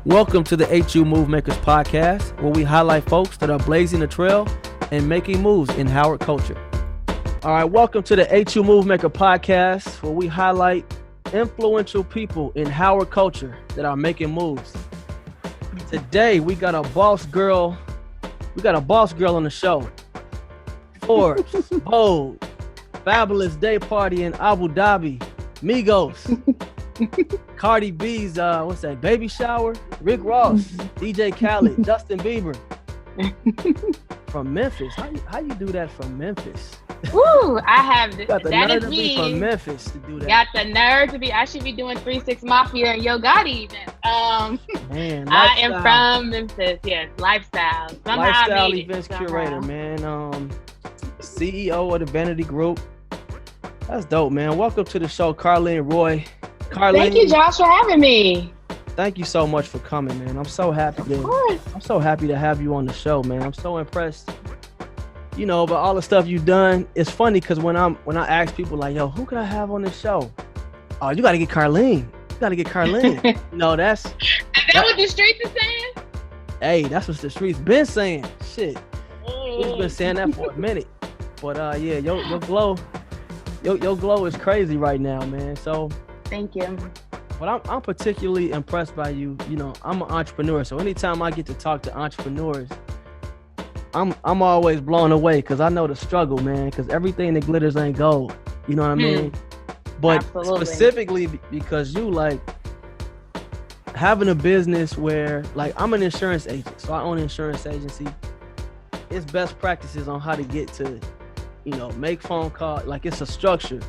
Welcome to the HU Move Makers podcast, where we highlight folks that are blazing the trail and making moves in Howard culture. All right, welcome to the HU Move Maker podcast, where we highlight influential people in Howard culture that are making moves. Today, we got a boss girl. We got a boss girl on the show. Forbes, Bold, Fabulous Day Party in Abu Dhabi, Migos, Cardi B's baby shower, Rick Ross, DJ Khaled, Justin Bieber. From Memphis. How you do that from Memphis? Woo, I have got the that nerve is to me. be from Memphis to do that. Got the nerve to be. I should be doing 3-6 Mafia and Yo Gotti events. Man, I am from Memphis. Yes, lifestyle. Somehow lifestyle I made events it. curator, man. CEO of the Vanity Group. That's dope, man. Welcome to the show, Karleen Roy. Karleen, Thank you, Josh, for having me. thank you so much for coming, man. I'm so happy to have you on the show, man. I'm so impressed. You know, but all the stuff you've done. It's funny because when I ask people like, yo, who could I have on this show? Oh, you gotta get Karleen. You gotta get Karleen. No, Is that what the streets is saying? hey, that's what the streets been saying. Shit. We've been saying that for a minute. But yeah, your glow is crazy right now, man. So Thank you. but I'm particularly impressed by you. You know, I'm an entrepreneur, so anytime I get to talk to entrepreneurs, I'm always blown away because I know the struggle, man. Because everything that glitters ain't gold. You know what I mean? But Absolutely. specifically because you like having a business where, like, I'm an insurance agent, so I own an insurance agency. It's best practices on how to get to, you know, make phone calls. Like, it's a structure.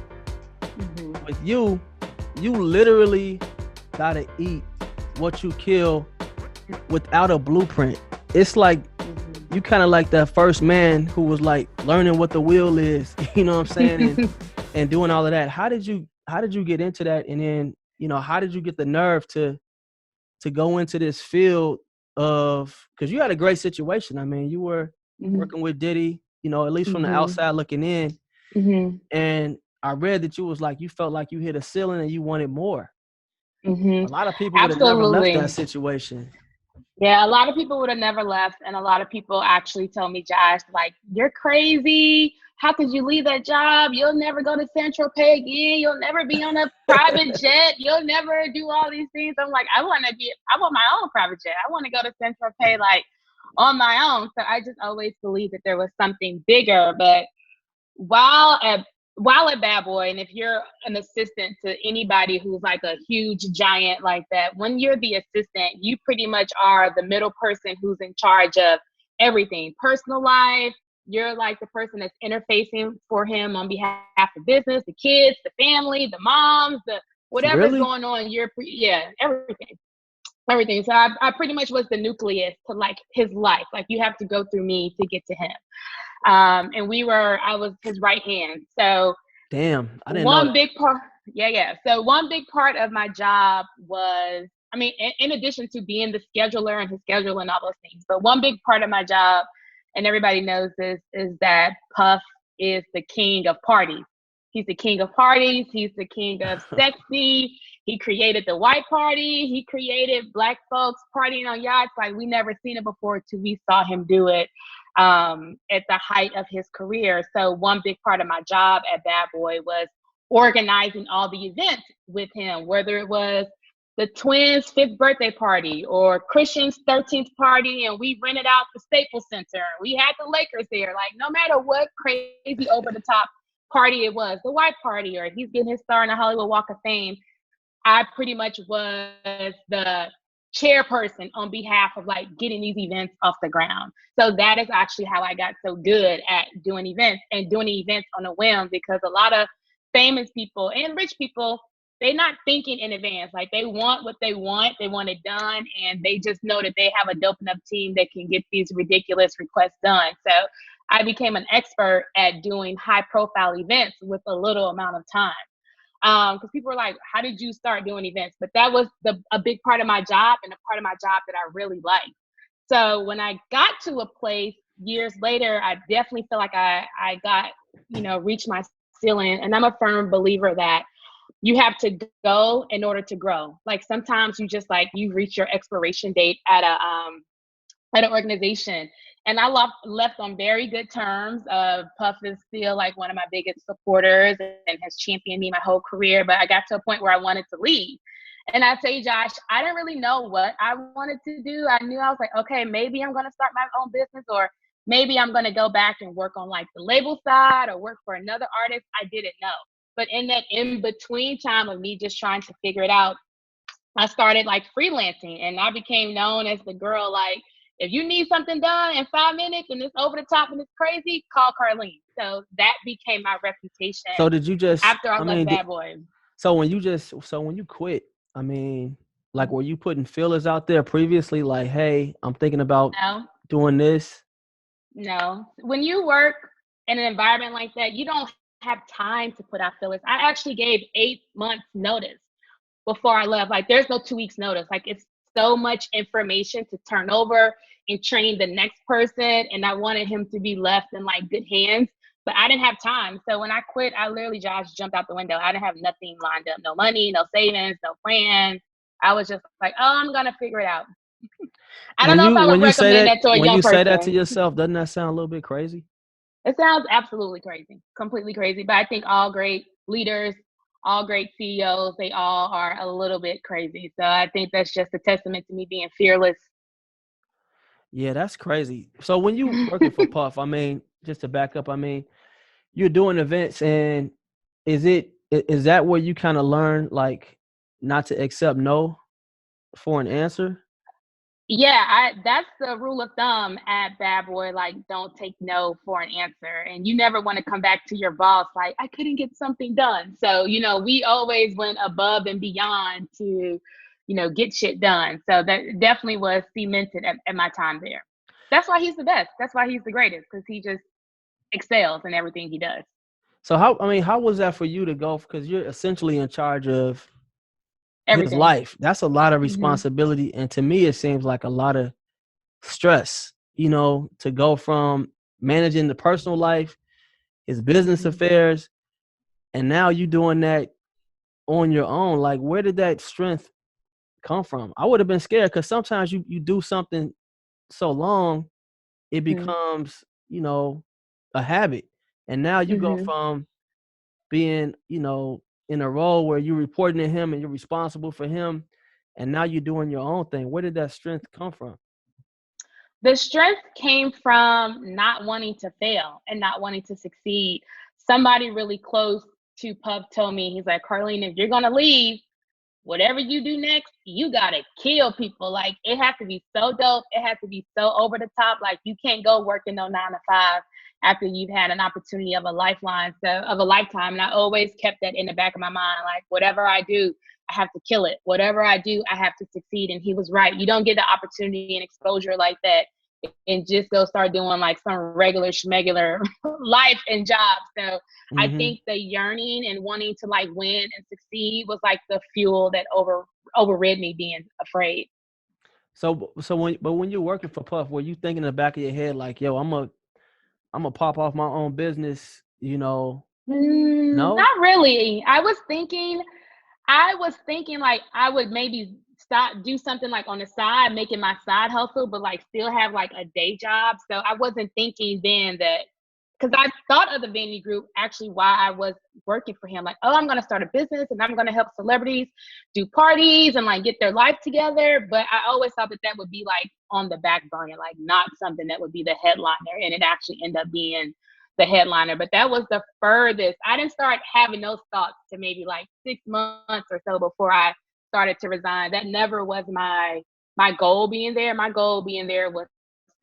Mm-hmm. With you literally gotta eat what you kill without a blueprint. It's like you kind of like that first man who was like learning what the wheel is, you know what I'm saying, and doing all of that. How did you get into that? And then, you know, how did you get the nerve to go into this field of, because you had a great situation. I mean, you were working with Diddy, you know, at least from the outside looking in. And I read that you felt like you hit a ceiling and you wanted more. A lot of people would have never left that situation. Yeah, a lot of people would have never left, and a lot of people actually tell me, Josh, like, you're crazy. How could you leave that job? You'll never go to Central Pay again. You'll never be on a private jet. You'll never do all these things. I'm like, I want my own private jet. I want to go to Central Pay like on my own. So I just always believed that there was something bigger. But while at Bad Boy, and if you're an assistant to anybody who's like a huge giant like that, when you're the assistant, you pretty much are the middle person who's in charge of everything. Personal life, you're like the person that's interfacing for him on behalf of business, the kids, the family, the moms, the whatever's going on. Everything. So I pretty much was the nucleus to like his life. Like, you have to go through me to get to him. And I was his right hand. So damn, I didn't know that. Big part. Yeah. So one big part of my job was, I mean, in addition to being the scheduler and his schedule and all those things, but one big part of my job, and everybody knows this, is that Puff is the king of parties. He's the king of parties. He's the king of sexy. He created the white party. He created Black folks partying on yachts. Like, we never seen it before till we saw him do it at the height of his career. So one big part of my job at Bad Boy was organizing all the events with him, whether it was the twins' 5th birthday party or Christian's 13th party, and we rented out the Staples Center. We had the Lakers there. Like, no matter what crazy over the top party it was, the white party, or he's getting his star in the Hollywood Walk of Fame, I pretty much was the chairperson on behalf of like getting these events off the ground. So that is actually how I got so good at doing events and doing events on a whim, because a lot of famous people and rich people, they're not thinking in advance. Like, they want what they want it done, and they just know that they have a dope enough team that can get these ridiculous requests done. So I became an expert at doing high profile events with a little amount of time. Because people were like, how did you start doing events? But that was a big part of my job, and a part of my job that I really liked. So when I got to a place years later, I definitely feel like I got, reached my ceiling. And I'm a firm believer that you have to go in order to grow. Like sometimes you just like you reach your expiration date at an organization. And I left on very good terms. Puff is still like one of my biggest supporters and has championed me my whole career. But I got to a point where I wanted to leave. And I tell you, Josh, I didn't really know what I wanted to do. I knew I was like, okay, maybe I'm going to start my own business, or maybe I'm going to go back and work on like the label side or work for another artist. I didn't know. But in that in between time of me just trying to figure it out, I started like freelancing, and I became known as the girl, like, if you need something done in 5 minutes and it's over the top and it's crazy, call Karleen. So that became my reputation So did you just, after I I left mean, Bad Boy. so when you quit, I mean, like, were you putting feelers out there previously? Like, hey, I'm thinking about No, doing this. no. When you work in an environment like that, you don't have time to put out fillers. I actually gave 8 months notice before I left. Like, there's no 2 weeks notice. Like, it's so much information to turn over and train the next person. And I wanted him to be left in like good hands, but I didn't have time. So when I quit, I literally just jumped out the window. I didn't have nothing lined up, no money, no savings, no plans. I was just like, oh, I'm going to figure it out. I don't When know if you I would when you say recommend that that to a when young you say that to person. yourself, doesn't that sound a little bit crazy? It sounds absolutely crazy, completely crazy. But I think all great leaders, all great CEOs, they all are a little bit crazy. So I think that's just a testament to me being fearless. Yeah, that's crazy. So when you working for Puff, I mean, just to back up, I mean, you're doing events, and is that where you kind of learn like not to accept no for an answer? Yeah, that's the rule of thumb at Bad Boy. Like, don't take no for an answer. And you never want to come back to your boss like, I couldn't get something done. So, we always went above and beyond to, get shit done. So that definitely was cemented at my time there. That's why he's the best. That's why he's the greatest, because he just excels in everything he does. So how was that for you to go? Because you're essentially in charge of his Everything. life. That's a lot of Hmm. responsibility, and to me, it seems like a lot of stress. To go from managing the personal life, his business Hmm. affairs, and now you doing that on your own. Like, where did that strength come from? I would have been scared, because sometimes you do something so long, it Hmm. becomes, a habit. And now you go Hmm. from being, in a role where you're reporting to him and you're responsible for him, and now you're doing your own thing. Where did that strength come from? The strength came from not wanting to fail and not wanting to succeed. Somebody really close to Puff told me, he's like, Karleen, if you're going to leave, whatever you do next, you got to kill people. Like, it has to be so dope. It has to be so over the top. Like, you can't go working no 9 to 5 after you've had an opportunity of a lifeline, so of a lifetime. And I always kept that in the back of my mind. Like, whatever I do, I have to kill it. Whatever I do, I have to succeed. And he was right. You don't get the opportunity and exposure like that and just go start doing like some regular schmegular life and job. So I Hmm. think the yearning and wanting to like win and succeed was like the fuel that overrid me being afraid. When you're working for Puff, were you thinking in the back of your head like, yo, I'm gonna pop off my own business? No. Not really. I was thinking like I would maybe do something like on the side, making my side hustle, but like still have like a day job. So I wasn't thinking then that, because I thought of the Vanity Group actually while I was working for him. Like, oh, I'm going to start a business and I'm going to help celebrities do parties and like get their life together. But I always thought that that would be like on the back burner, like not something that would be the headliner. And it actually ended up being the headliner. But that was the furthest. I didn't start having those thoughts to maybe like 6 months or so before I started to resign. That never was my goal being there. My goal being there was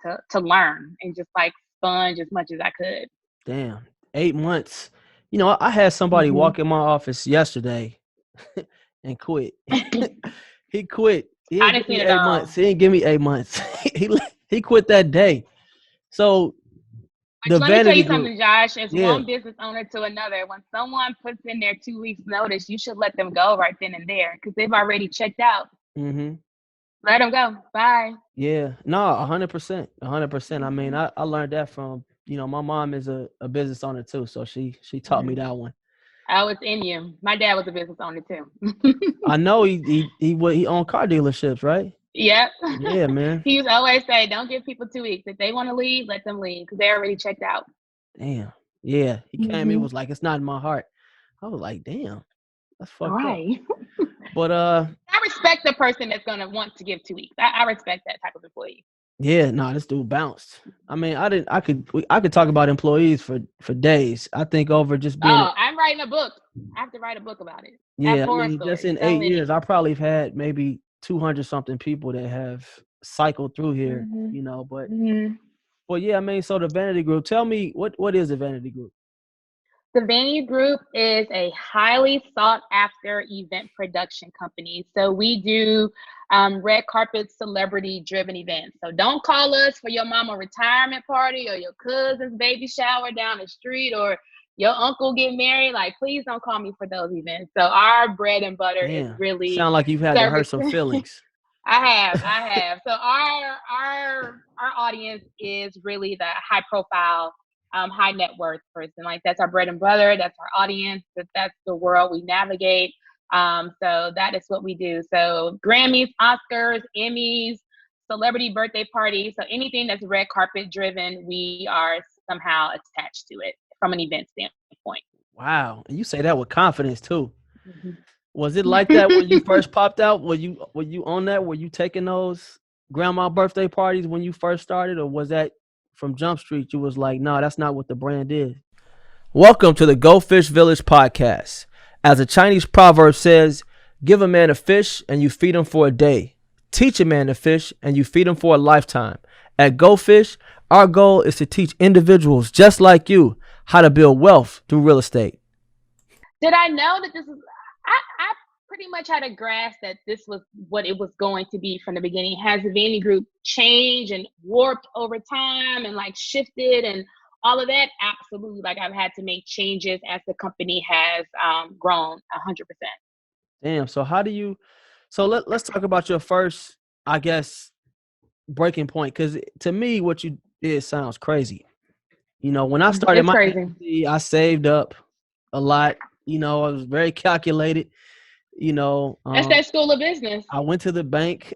to learn and just like sponge as much as I could. Damn, 8 months. I had somebody Hmm. walk in my office yesterday and quit. He quit. He I didn't didn't give see me it at 8 months. all. He didn't give me 8 months. He quit that day. So But the let me tell Vanity you Group, something, Josh. As yeah. one business owner to another, when someone puts in their 2 weeks notice, you should let them go right then and there because they've already checked out. Mm-hmm. Let them go. Bye. Yeah. No, 100%. 100%. I mean, I learned that from, my mom is a business owner too. So she taught me Hmm. that one. Oh, it's in you. My dad was a business owner too. I know he owned car dealerships, right? Yep. Yeah, man. He used to always say, "Don't give people 2 weeks. If they want to leave, let them leave because they're already checked out." Damn. Yeah, he came. He Hmm. was like, "It's not in my heart." I was like, "Damn, that's All fucked up." right. But I respect the person that's gonna want to give 2 weeks. I respect that type of employee. yeah, no, this dude bounced. I mean, I didn't. I could talk about employees for days. I think over just being. Oh, I'm writing a book. I have to write a book about it. I have Yeah, I horror mean, just stories. in So 8 years, many. I probably have had maybe 200 something people that have cycled through here. Hmm. But Hmm. well, yeah, I mean, so the Vanity Group. Tell me what is the Vanity Group? The Vanity Group is a highly sought after event production company. So we do red carpet celebrity driven events. So don't call us for your mama retirement party or your cousin's baby shower down the street or your uncle get married. Like, please don't call me for those events. So our bread and butter is Damn, really sound like you've had to hurt service. some feelings. I have. So our audience is really the high profile, high net worth person. Like that's our bread and butter. That's our audience. That's the world we navigate. So that is what we do. So Grammys, Oscars, Emmys, celebrity birthday parties. So anything that's red carpet driven, we are somehow attached to it from an event standpoint. Wow, and you say that with confidence too. Mhm. Was it like that when you first popped out? Were you on that? Were you taking those grandma birthday parties when you first started, or was that from Jump Street? You was like, no, that's not what the brand is. Welcome to the Goldfish Village podcast. As a Chinese proverb says, give a man a fish and you feed him for a day. Teach a man to fish and you feed him for a lifetime. At Goldfish, our goal is to teach individuals just like you how to build wealth through real estate. Did I know that this is I pretty much had a grasp that this was what it was going to be from the beginning. Has the Vandy Group changed and warped over time and like shifted and all of that? Absolutely. Like I've had to make changes as the company has grown 100%. Damn. So how do you? So let's talk about your first, I guess, breaking point. Because to me, what you did sounds crazy. When I started It's my crazy. agency, I saved up a lot. I was very calculated. You know, That's um, that school of business. I went to the bank.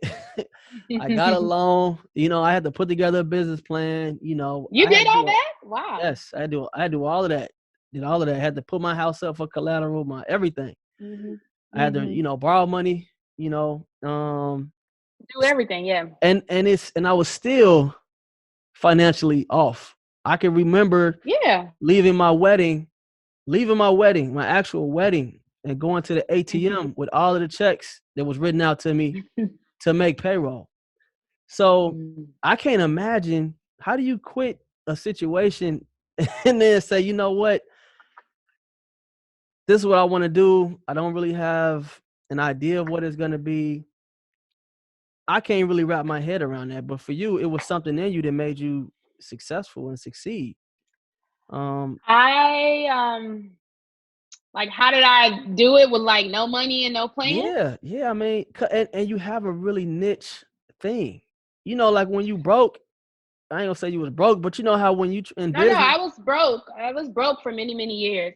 I got a loan. I had to put together a business plan. You I had did to all do all, that? Wow. yes, I had to do all of that. Did all of that. I had to put my house up for collateral, my everything. Hmm. I had to, Hmm. borrow money. You know, um, Do everything, yeah. and I was still financially off. I can remember Yeah. leaving my actual wedding, and going to the ATM with all of the checks that was written out to me to make payroll. So I can't imagine, how do you quit a situation and then say, you know what, this is what I want to do. I don't really have an idea of what it's going to be. I can't really wrap my head around that. But for you, it was something in you that made you successful and succeed. I Like, how did I do it with like no money and no plan? Yeah, yeah. I mean, and you have a really niche thing. Like when you broke, I ain't gonna say you was broke, but you know how when you in No, business, I was broke. I was broke for many, many years.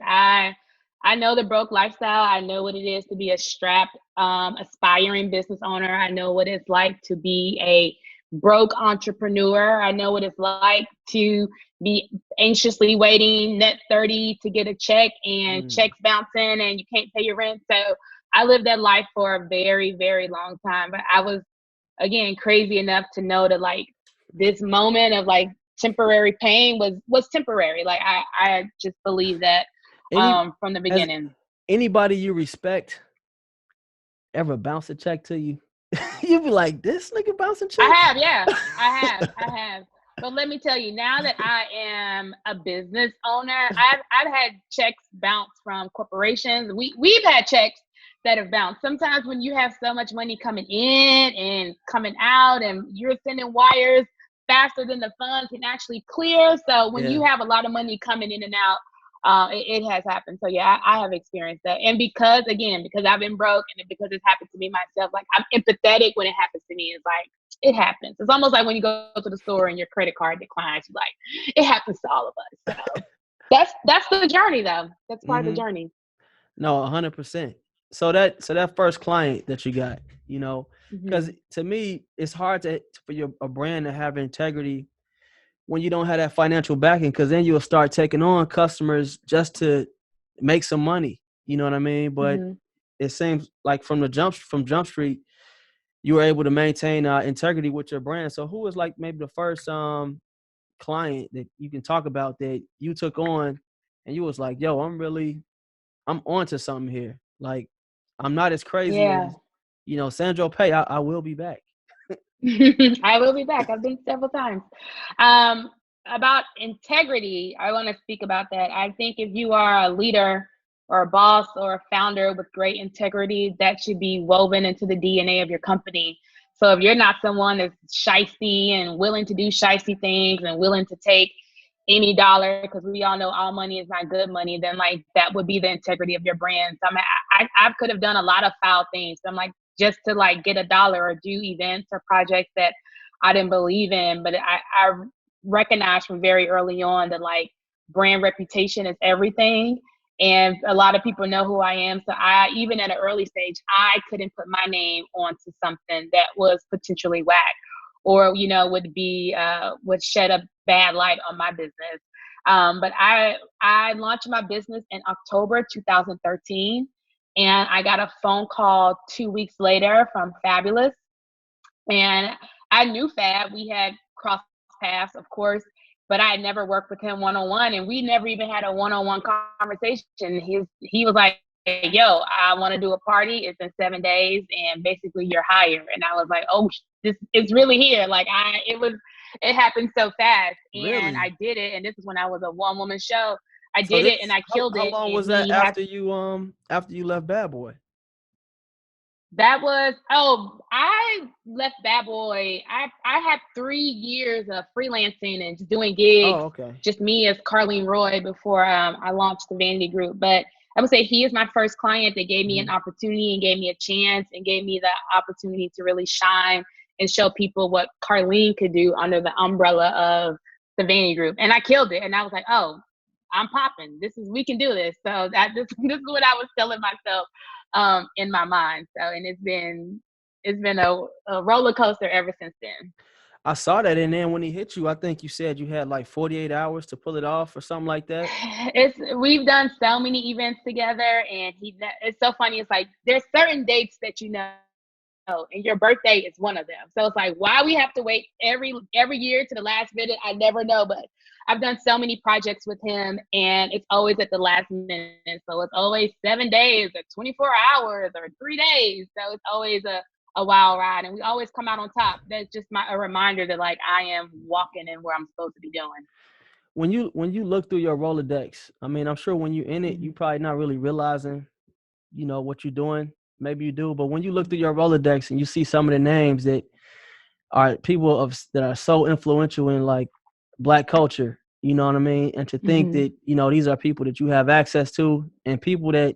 I know the broke lifestyle. I know what it is to be a strapped, aspiring business owner. I know what it's like to be a broke entrepreneur. I know what it's like to be anxiously waiting net 30 to get a check and mm, checks bouncing and you can't pay your rent. So I lived that life for a very, very long time. But I was, again, crazy enough to know that like this moment of like temporary pain was temporary. Like I just believe that any from the has beginning. anybody you respect ever bounce a check to you? You be like, this nigga bouncing I checks? have, yeah. I have. But let me tell you, now that I am a business owner, I've had checks bounce from corporations. We've had checks that have bounced. Sometimes when you have so much money coming in and coming out and you're sending wires faster than the funds can actually clear. So when Yeah. you have a lot of money coming in and out, it has happened. So yeah, I have experienced that. And because I've been broke and because it's happened to me myself, like I'm empathetic when it happens to me. It's like, it happens. It's almost like when you go to the store and your credit card declines, you like, it happens to all of us. So that's the journey though. That's part of the Hmm. journey. No, 100%. So that first client that you got, you know, because Hmm. to me, it's hard for your a brand to have integrity when you don't have that financial backing, because then you'll start taking on customers just to make some money. You know what I mean? But Hmm. it seems like from Jump Street, you were able to maintain integrity with your brand. So who was like maybe the first client that you can talk about that you took on, and you was like, yo, I'm onto something here. Like, I'm not as crazy Yeah. as, Sandro Pay. I will be back. I will be back. I've been several times. Um, about integrity, I want to speak about that. I think if you are a leader or a boss or a founder with great integrity, that should be woven into the DNA of your company. So if you're not someone that's shysty and willing to do shysty things and willing to take any dollar, because we all know all money is not good money, then like that would be the integrity of your brand. So I mean, I could have done a lot of foul things. I'm like, just to like get a dollar or do events or projects that I didn't believe in. But I recognized from very early on that like brand reputation is everything. And a lot of people know who I am. So I, even at an early stage, I couldn't put my name onto something that was potentially whack or, would shed a bad light on my business. But I launched my business in October 2013, and I got a phone call 2 weeks later from Fabulous. And I knew Fab. We had crossed paths, of course, but I had never worked with him one on one, and we never even had a one on one conversation. He was like, "Yo, I want to do a party. It's in 7 days, and basically you're hired." And I was like, "Oh, this it's really here!" Like it happened so fast, and Really? I did it. And this is when I was a one woman show. I So did it, and this I killed how it. long And was that he had after you left Bad Boy? That was I left Bad Boy. I had 3 years of freelancing and just doing gigs, Oh, okay. just me as Karleen Roy before I launched the Vanity Group. But I would say he is my first client that gave me Hmm. an opportunity and gave me a chance and gave me the opportunity to really shine and show people what Karleen could do under the umbrella of the Vanity Group. And I killed it. And I was like, oh, I'm popping. We can do this. So this is what I was telling myself in my mind. So, and it's been a roller coaster ever since then. I saw that, and then when he hit you, I think you said you had like 48 hours to pull it off or something like that. We've done so many events together, and it's so funny. It's like there's certain dates that and your birthday is one of them. So it's like why we have to wait every year to the last minute, I never know. But I've done so many projects with him, and it's always at the last minute. So it's always 7 days or 24 hours or 3 days. So it's always a wild ride, and we always come out on top. That's just a reminder that like I am walking in where I'm supposed to be doing. When you look through your Rolodex, I mean, I'm sure when you're in it, you Mhm. probably not really realizing, what you're doing. Maybe you do, but when you look through your Rolodex and you see some of the names that are people that are so influential in like Black culture, you know what I mean? And to think Mhm. that, these are people that you have access to and people that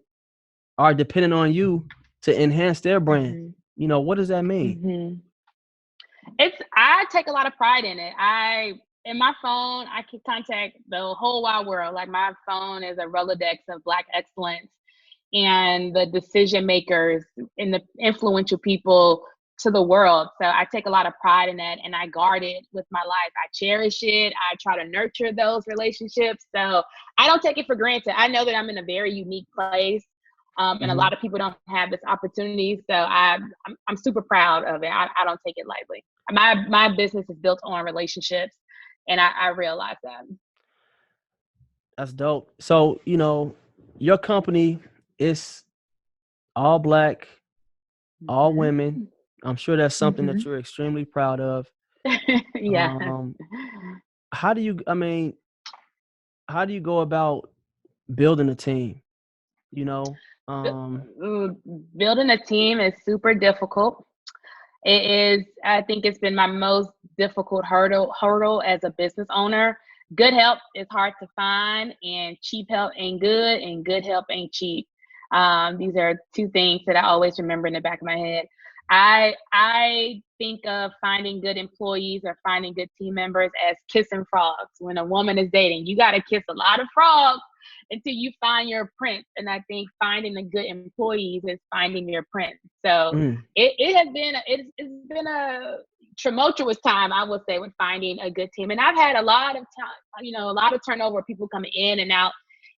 are dependent on you to enhance their brand. Mhm. What does that mean? Mhm. I take a lot of pride in it. In my phone, I can contact the whole wide world. Like my phone is a Rolodex of Black excellence and the decision makers and the influential people to the world. So I take a lot of pride in that, and I guard it with my life. I cherish it. I try to nurture those relationships. So I don't take it for granted. I know that I'm in a very unique place. And a Hmm. lot of people don't have this opportunity. So I'm super proud of it. I don't take it lightly. My business is built on relationships, and I realize that. That's dope. So, your company is all Black, all Mhm. women. I'm sure that's something that Mhm. you're extremely proud of. Yeah. Um, how do you, I mean, how do you go about building a team? You know, um, Building a team is super difficult. It is, I think it's been my most difficult hurdle as a business owner. Good help is hard to find, and cheap help ain't good, and good help ain't cheap. These are two things that I always remember in the back of my head. I think of finding good employees or finding good team members as kissing frogs. When a woman is dating, you got to kiss a lot of frogs until you find your prince. And I think finding the good employees is finding your prince. So Mm. it has been it's been a tumultuous time, I would say, with finding a good team. And I've had a lot of time, a lot of turnover, people coming in and out,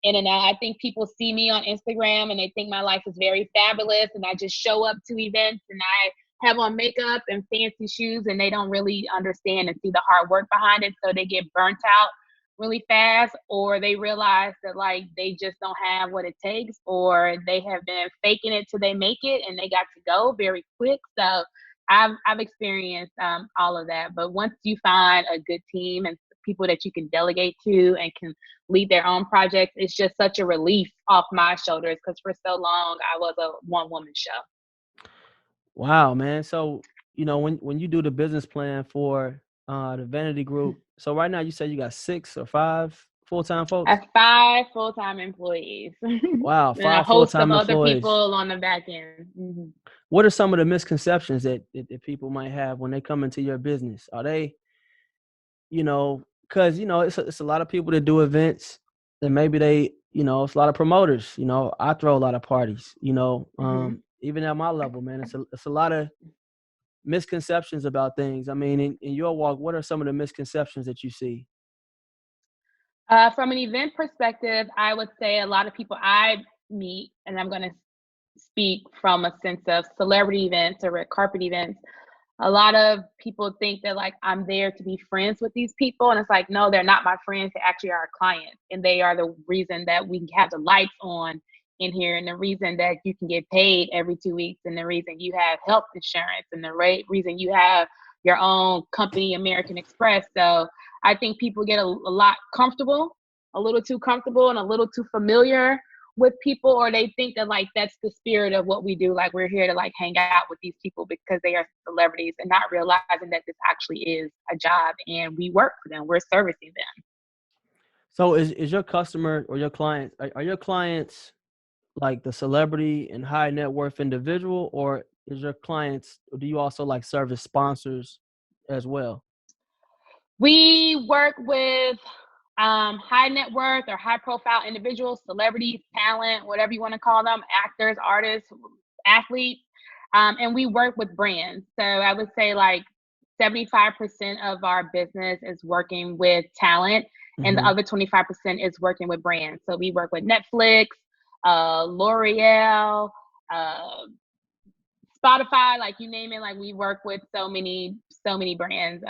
in and out. I think people see me on Instagram and they think my life is very fabulous, and I just show up to events and I have on makeup and fancy shoes, and they don't really understand and see the hard work behind it. So they get burnt out really fast, or they realize that like they just don't have what it takes, or they have been faking it till they make it and they got to go very quick. So I've experienced all of that. But once you find a good team and people that you can delegate to and can lead their own projects, it's just such a relief off my shoulders, because for so long I was a one woman show. Wow, man. So, when you do the business plan for the Vanity Group, so right now you say you got 6 or 5 full-time I folks? have 5 full-time employees and Wow, a 5 host of full-time other employees. people on the back end. What are some of the misconceptions that people might have when they come into your business? Are they, because it's a lot of people that do events, and maybe they, it's a lot of promoters. I throw a lot of parties. Hmm. Even at my level, man, it's a lot of misconceptions about things. I mean, in your walk, what are some of the misconceptions that you see? From an event perspective, I would say a lot of people I meet, and I'm going to speak from a sense of celebrity events or red carpet events. A lot of people think that like I'm there to be friends with these people, and it's like, no, they're not my friends. They actually are our clients, and they are the reason that we have the lights on in here, and the reason that you can get paid every 2 weeks, and the reason you have health insurance, and the reason you have your own company, American Express. So I think people get a lot comfortable, a little too comfortable, and a little too familiar with people, or they think that like that's the spirit of what we do, like we're here to like hang out with these people because they are celebrities, and not realizing that this actually is a job and we work for them, we're servicing them. So is your customer or your client, are your clients like the celebrity and high net worth individual, or is your clients, or do you also like service sponsors as well? We work with high net worth or high profile individuals, celebrities, talent, whatever you want to call them, actors, artists, athletes, and we work with brands. So I would say like 75% of our business is working with talent, and the Hmm. other 25% is working with brands. So we work with Netflix, L'Oreal, uh, Spotify, like you name it. Like we work with so many brands.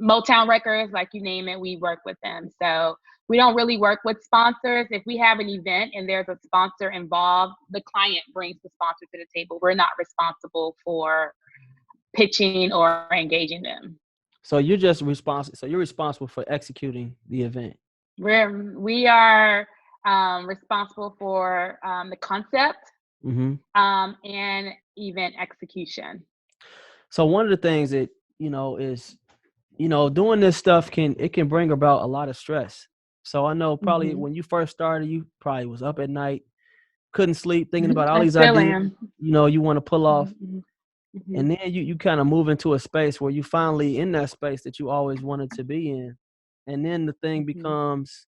Motown Records, like you name it, we work with them. So we don't really work with sponsors. If we have an event and there's a sponsor involved, the client brings the sponsor to the table. We're not responsible for pitching or engaging them. So you're just responsible. So you're responsible for executing the event. We are responsible for the concept Hmm. and event execution. So one of the things that is doing this stuff can bring about a lot of stress. So I know probably Hmm. when you first started, you probably was up at night, couldn't sleep, thinking about all I these still ideas, am. you want to pull off. Mhm, And mhm, then you kind of move into a space where you finally in that space that you always wanted to be in. And then the thing mhm. becomes,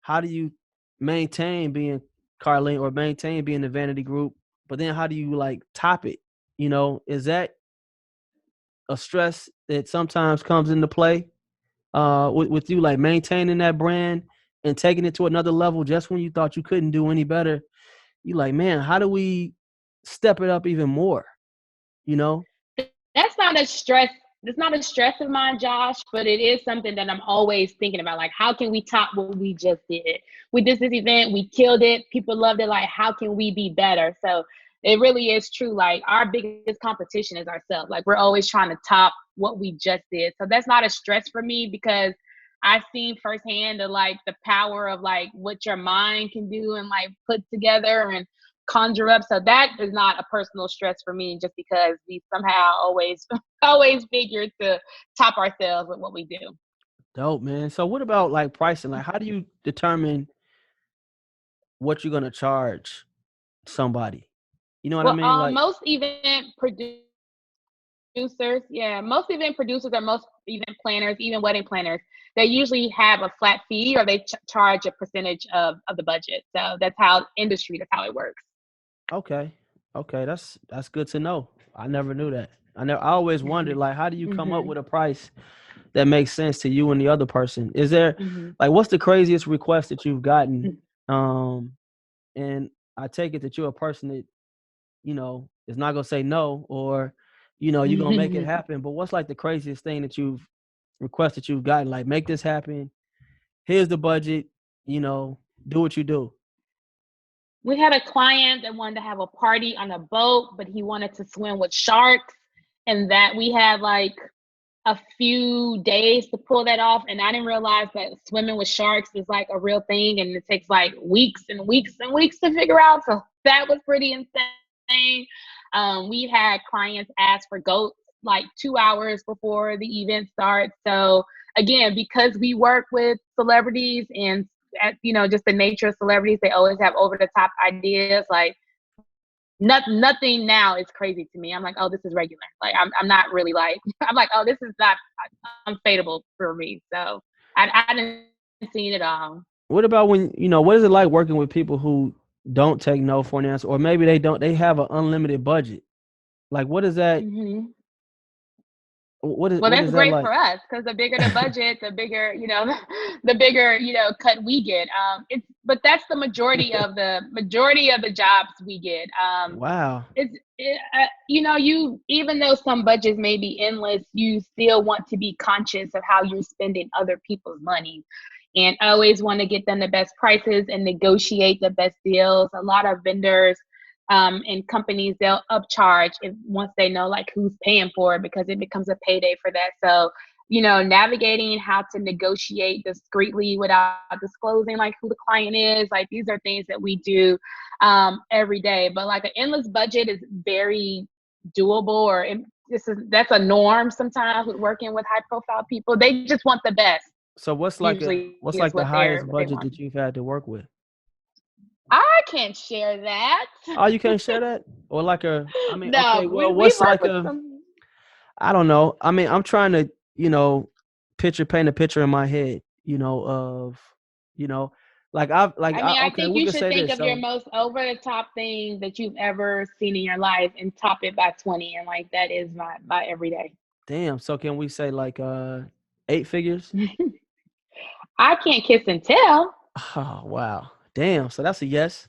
how do you maintain being Karleen or maintain being the Vanity Group? But then how do you like top it? Is that a stress that sometimes comes into play with you like maintaining that brand and taking it to another level just when you thought you couldn't do any better? You like, man, how do we step it up even more? You know? That's not a stress. It's not a stress of mine, Josh, but it is something that I'm always thinking about. Like, how can we top what we just did? We did this event, we killed it, people loved it. Like, how can we be better? So it really is true. Like, our biggest competition is ourselves. Like, we're always trying to top what we just did. So that's not a stress for me, because I've seen firsthand the power of like what your mind can do and like put together and conjure up. So that is not a personal stress for me, just because we somehow always always figure to top ourselves with what we do. Dope, man. So what about like pricing? Like how do you determine what you're gonna charge somebody? You know what I Well, mean? Like, most event producers, yeah, most event producers or most event planners, even wedding planners, they usually have a flat fee or they charge a percentage of the budget. So that's how it works. Okay. Okay, that's good to know. I never knew that. I always wondered, like, how do you come up Mm-hmm. with a price that makes sense to you and the other person? Is there Mm-hmm. like what's the craziest request that you've gotten? Um, and I take it that you're a person that, is not gonna say no, or, you're gonna make it Mm-hmm. happen. But what's like the craziest thing that you've gotten? Like, make this happen. Here's the budget, do what you do. We had a client that wanted to have a party on a boat, but he wanted to swim with sharks, and that we had like a few days to pull that off. And I didn't realize that swimming with sharks is like a real thing, and it takes like weeks and weeks and weeks to figure out. So that was pretty insane. We had clients ask for goats like 2 hours before the event starts. So again, because we work with celebrities and just the nature of celebrities, they always have over the top ideas. Like nothing now is crazy to me. I'm like, oh, this is regular. Like I'm not really like I'm like, oh, this is not unfadable for me. So I didn't see it all. What about when what is it like working with people who don't take no for an answer, or maybe they have an unlimited budget? Like, what is that? Hmm. What is Well, what that's is that great like? for us because the bigger the budget, the bigger, the bigger, cut we get. But that's the majority of the jobs we get. Wow. You even though some budgets may be endless, you still want to be conscious of how you're spending other people's money, and always want to get them the best prices and negotiate the best deals. A lot of vendors and companies, they'll upcharge if once they know like who's paying for it, because it becomes a payday for that. So navigating how to negotiate discreetly without disclosing like who the client is, like these are things that we do every day. But like an endless budget is very doable, or that's a norm sometimes with working with high profile people. They just want the best, So usually what's is like the highest what they budget want. that you've had to work with? I can't share that. Oh, you can't share that? Or like I mean, okay, No, well, we what's work like with some. I don't know. I mean, I'm trying to, paint a picture in my head, of, you know, I mean, I okay, think we you could should say think this. of your So most over the top thing that you've ever seen in your life and top it by 20. And like that is my everyday. damn. So can we say like 8 figures? I can't kiss and tell. Oh wow. Damn. So that's a yes.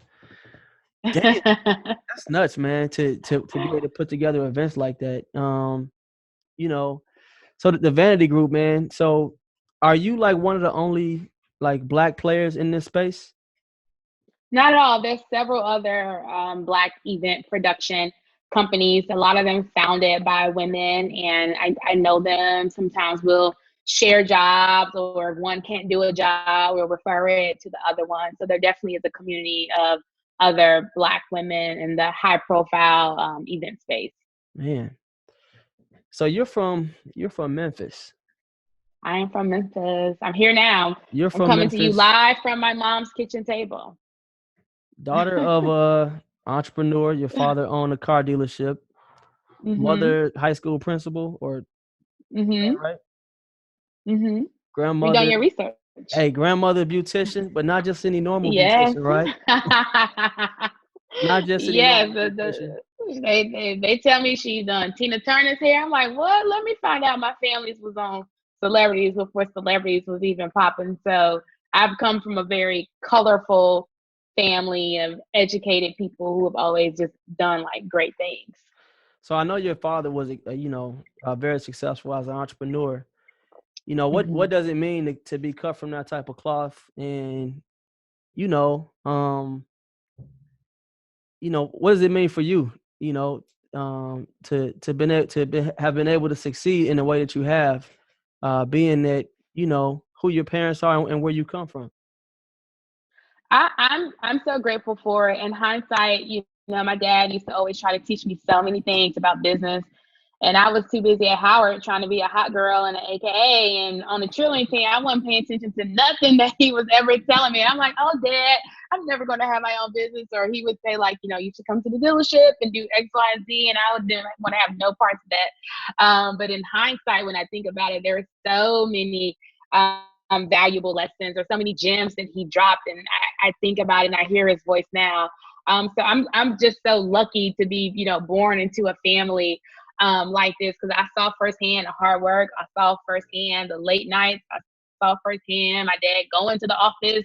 Damn, that's nuts, man. To be able to put together events like that. You know, so the Vanity Group, man. So are you like one of the only like black players in this space? Not at all. There's several other Black event production companies. A lot of them founded by women, and I know them. Sometimes we'll share jobs, or if one can't do a job, we'll refer it to the other one. So there definitely is a community of other Black women in the high profile event space. Man. So you're from Memphis. I am from Memphis. I'm here now. You're I'm from coming to you Memphis, live from my mom's kitchen table. daughter of a entrepreneur. Your father owned a car dealership. Mhm. Mother, high school principal, or is that Mhm. right? Mhm. You done Grandmother, your research. hey, grandmother beautician, but not just any normal Yes. beautician, right? Not just any Yes. normal beautician. They tell me she's done Tina Turner's hair. I'm like, what? Let me find out. My family's was on celebrities before celebrities was even popping. So I've come from a very colorful family of educated people who have always just done like great things. So I know your father was, very successful as an entrepreneur. What Mhm. does it mean to be cut from that type of cloth? And you know, um, what does it mean for you? Have been able to succeed in the way that you have, being that who your parents are and where you come from. I'm so grateful for it. In hindsight, my dad used to always try to teach me so many things about business. And I was too busy at Howard trying to be a hot girl and an AKA. And on the cheerleading team, I wasn't paying attention to nothing that he was ever telling me. I'm like, oh, Dad, I'm never going to have my own business. Or he would say, like, you should come to the dealership and do X, Y, and Z. And I didn't want to have no parts of that. But in hindsight, when I think about it, there are so many valuable lessons or so many gems that he dropped. And I think about it and I hear his voice now. So I'm just so lucky to be, born into a family like this, because I saw firsthand the hard work. I saw firsthand the late nights. I saw firsthand my dad going to the office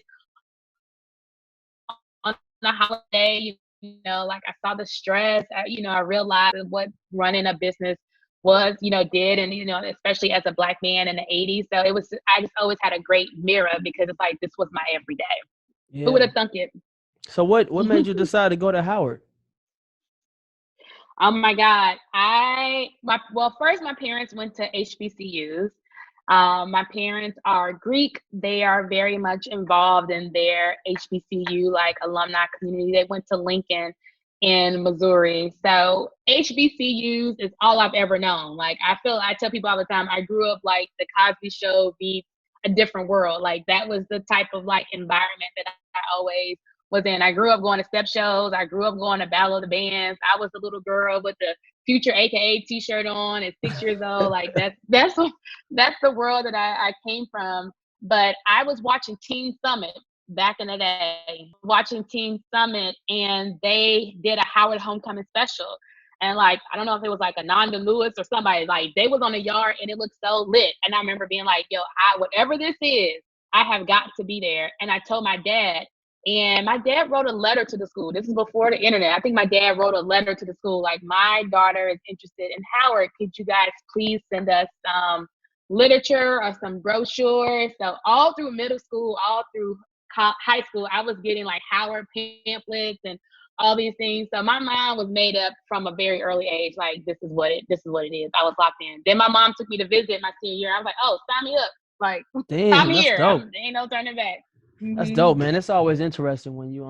on the holiday. Like I saw the stress. I realized what running a business was, did, and especially as a Black man in the '80s. So I just always had a great mirror, because it's like this was my everyday. Yeah. Who would have thunk it? So what made you decide to go to Howard? Oh my God. First my parents went to HBCUs. My parents are Greek. They are very much involved in their HBCU like alumni community. They went to Lincoln in Missouri. So HBCUs is all I've ever known. Like I tell people all the time, I grew up like the Cosby Show beats A Different World. Like that was the type of like environment that I always was in. I grew up going to step shows. I grew up going to Battle of the Bands. I was the little girl with the Future AKA t-shirt on at 6 years old. Like that's the world that I came from. But I was watching Teen Summit back in the day, and they did a Howard Homecoming special. And like, I don't know if it was like Ananda Lewis or somebody, like they was on the yard and it looked so lit. And I remember being like, yo, whatever this is, I have got to be there. And I told my dad, and my dad wrote a letter to the school. This is before the internet. I think my dad wrote a letter to the school, like, my daughter is interested in Howard. Could you guys please send us some literature or some brochures? So all through middle school, all through high school, I was getting like Howard pamphlets and all these things. So my mind was made up from a very early age. Like, this is what it is. I was locked in. Then my mom took me to visit my senior year. I was like, oh, sign me up. Like, damn, I'm that's here. dope. There ain't no turning back. That's dope, man. It's always interesting when you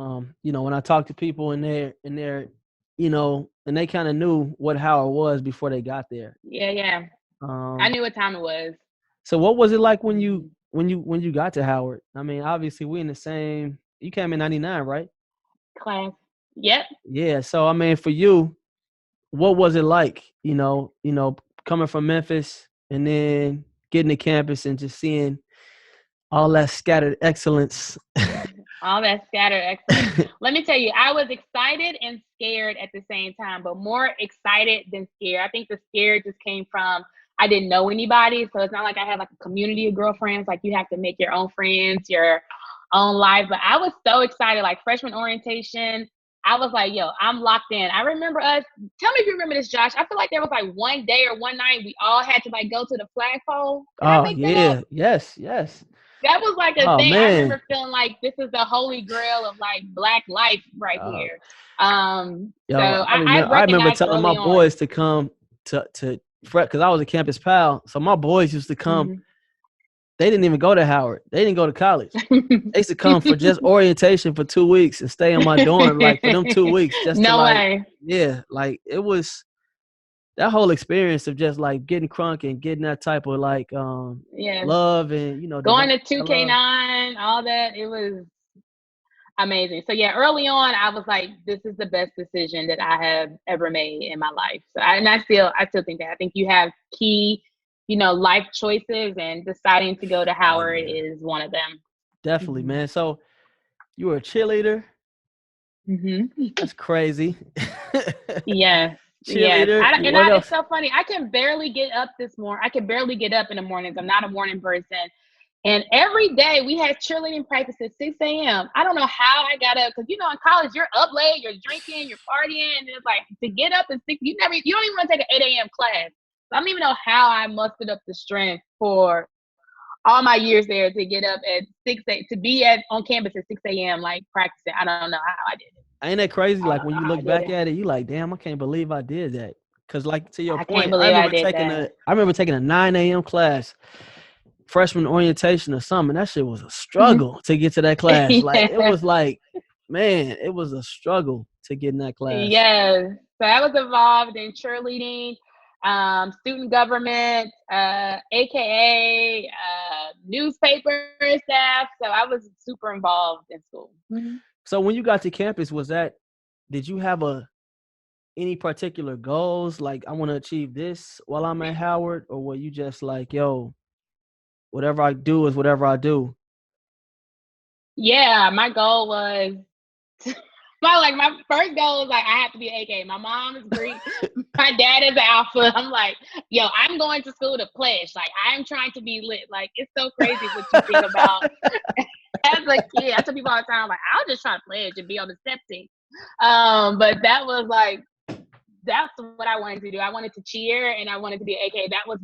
when I talk to people in there, and they kind of knew what Howard was before they got there. Yeah. I knew what time it was. So what was it like when you got to Howard? I mean, obviously we in the same. You came in '99, right? Class. Yep. Yeah. So I mean, for you, what was it like? Coming from Memphis and then getting to campus and just seeing all that scattered excellence. All that scattered excellence. Let me tell you, I was excited and scared at the same time, but more excited than scared. I think the scared just came from I didn't know anybody. So it's not like I had like a community of girlfriends. Like you have to make your own friends, your own life. But I was so excited, like freshman orientation. I was like, yo, I'm locked in. I remember us. Tell me if you remember this, Josh. I feel like there was like one day or one night we all had to like go to the flagpole. Oh, yeah. Yes. That was like a thing. Man. I remember feeling like this is the holy grail of like Black life right here. So I remember telling my boys to come to because I was a campus pal. So my boys used to come. Mm-hmm. They didn't even go to Howard. They didn't go to college. They used to come for just orientation for 2 weeks and stay in my dorm like for them 2 weeks. Just no to, like, way. Yeah, like it was that whole experience of just like getting crunk and getting that type of like love and going to 2K9, all that. It was amazing. So yeah, early on I was like, this is the best decision that I have ever made in my life. So I still think that. I think you have key life choices, and deciding to go to Howard is one of them. Definitely, man. So you were a cheerleader. Mm-hmm. That's crazy. Yes. Cheerleader. Yes. It's so funny. I can barely get up in the mornings. I'm not a morning person. And every day we had cheerleading practice at 6 a.m. I don't know how I got up, because in college you're up late, you're drinking, you're partying, and it's like to get up at 6. You don't even want to take an 8 a.m. class. So I don't even know how I mustered up the strength for all my years there to get up at 6 a.m. to be on campus at 6 a.m. like practicing. I don't know how I did it. Ain't that crazy? Like when you look back at it, you like, damn, I can't believe I did that. Because like to your point, I remember taking a 9 a.m. class, freshman orientation or something. That shit was a struggle to get to that class. Like it was like, man, it was a struggle to get in that class. Yes. So I was involved in cheerleading. student government, AKA newspaper staff. So I was super involved in school. Mm-hmm. So when you got to campus, did you have any particular goals? Like, I want to achieve this while I'm at Howard, or were you just like, yo, whatever I do is whatever I do? Yeah, my goal was my first goal was like I have to be an AKA. My mom is Greek, my dad is an Alpha. I'm like, yo, I'm going to school to pledge. Like, I'm trying to be lit. Like, it's so crazy what you think about as a kid. I tell people all the time, like, I'll just try to pledge and be on the step team. But that was like, that's what I wanted to do. I wanted to cheer and I wanted to be an AKA. That was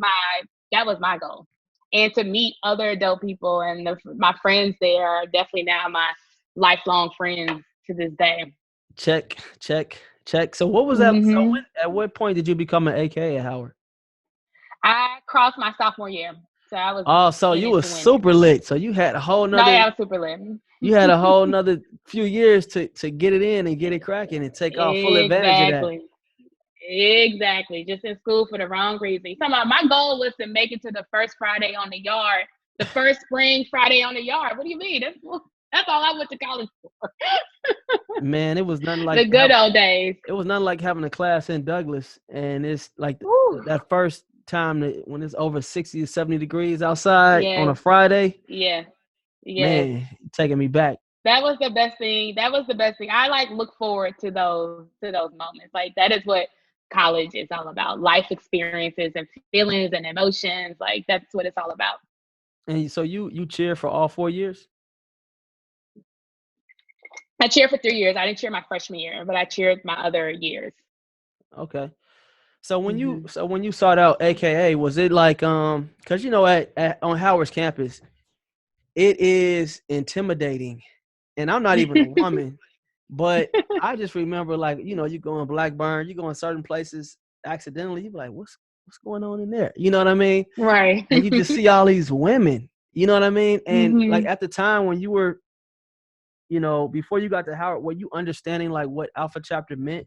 my goal. And to meet other adult people, and my friends there are definitely now my lifelong friends to this day. Check. So what was that? So at what point did you become an AKA at Howard? I crossed my sophomore year. So I was. Oh, so you was super lit. So you had a whole nother. No, yeah, I was super lit. You had a whole nother few years to get it in and get it cracking and take all full advantage of that. Exactly. Just in school for the wrong reason. My goal was to make it to the first Friday on the yard, the first spring Friday on the yard. What do you mean? That's all I went to college for. Man, it was nothing like the good old days. It was nothing like having a class in Douglas, and it's like that first time when it's over 60 or 70 degrees outside on a Friday. Yeah. Man, taking me back. That was the best thing. I look forward to those moments. Like, that is what college is all about. Life experiences and feelings and emotions. Like, that's what it's all about. And so you cheer for all 4 years? I cheered for 3 years. I didn't cheer my freshman year, but I cheered my other years. Okay. So when you sought out AKA, was it like because on Howard's campus, it is intimidating, and I'm not even a woman, but I just remember, like, you go in Blackburn, you go in certain places accidentally, you be like, what's going on in there? You know what I mean? Right. And you just see all these women. You know what I mean? And like at the time when you were, before you got to Howard, were you understanding like what Alpha Chapter meant?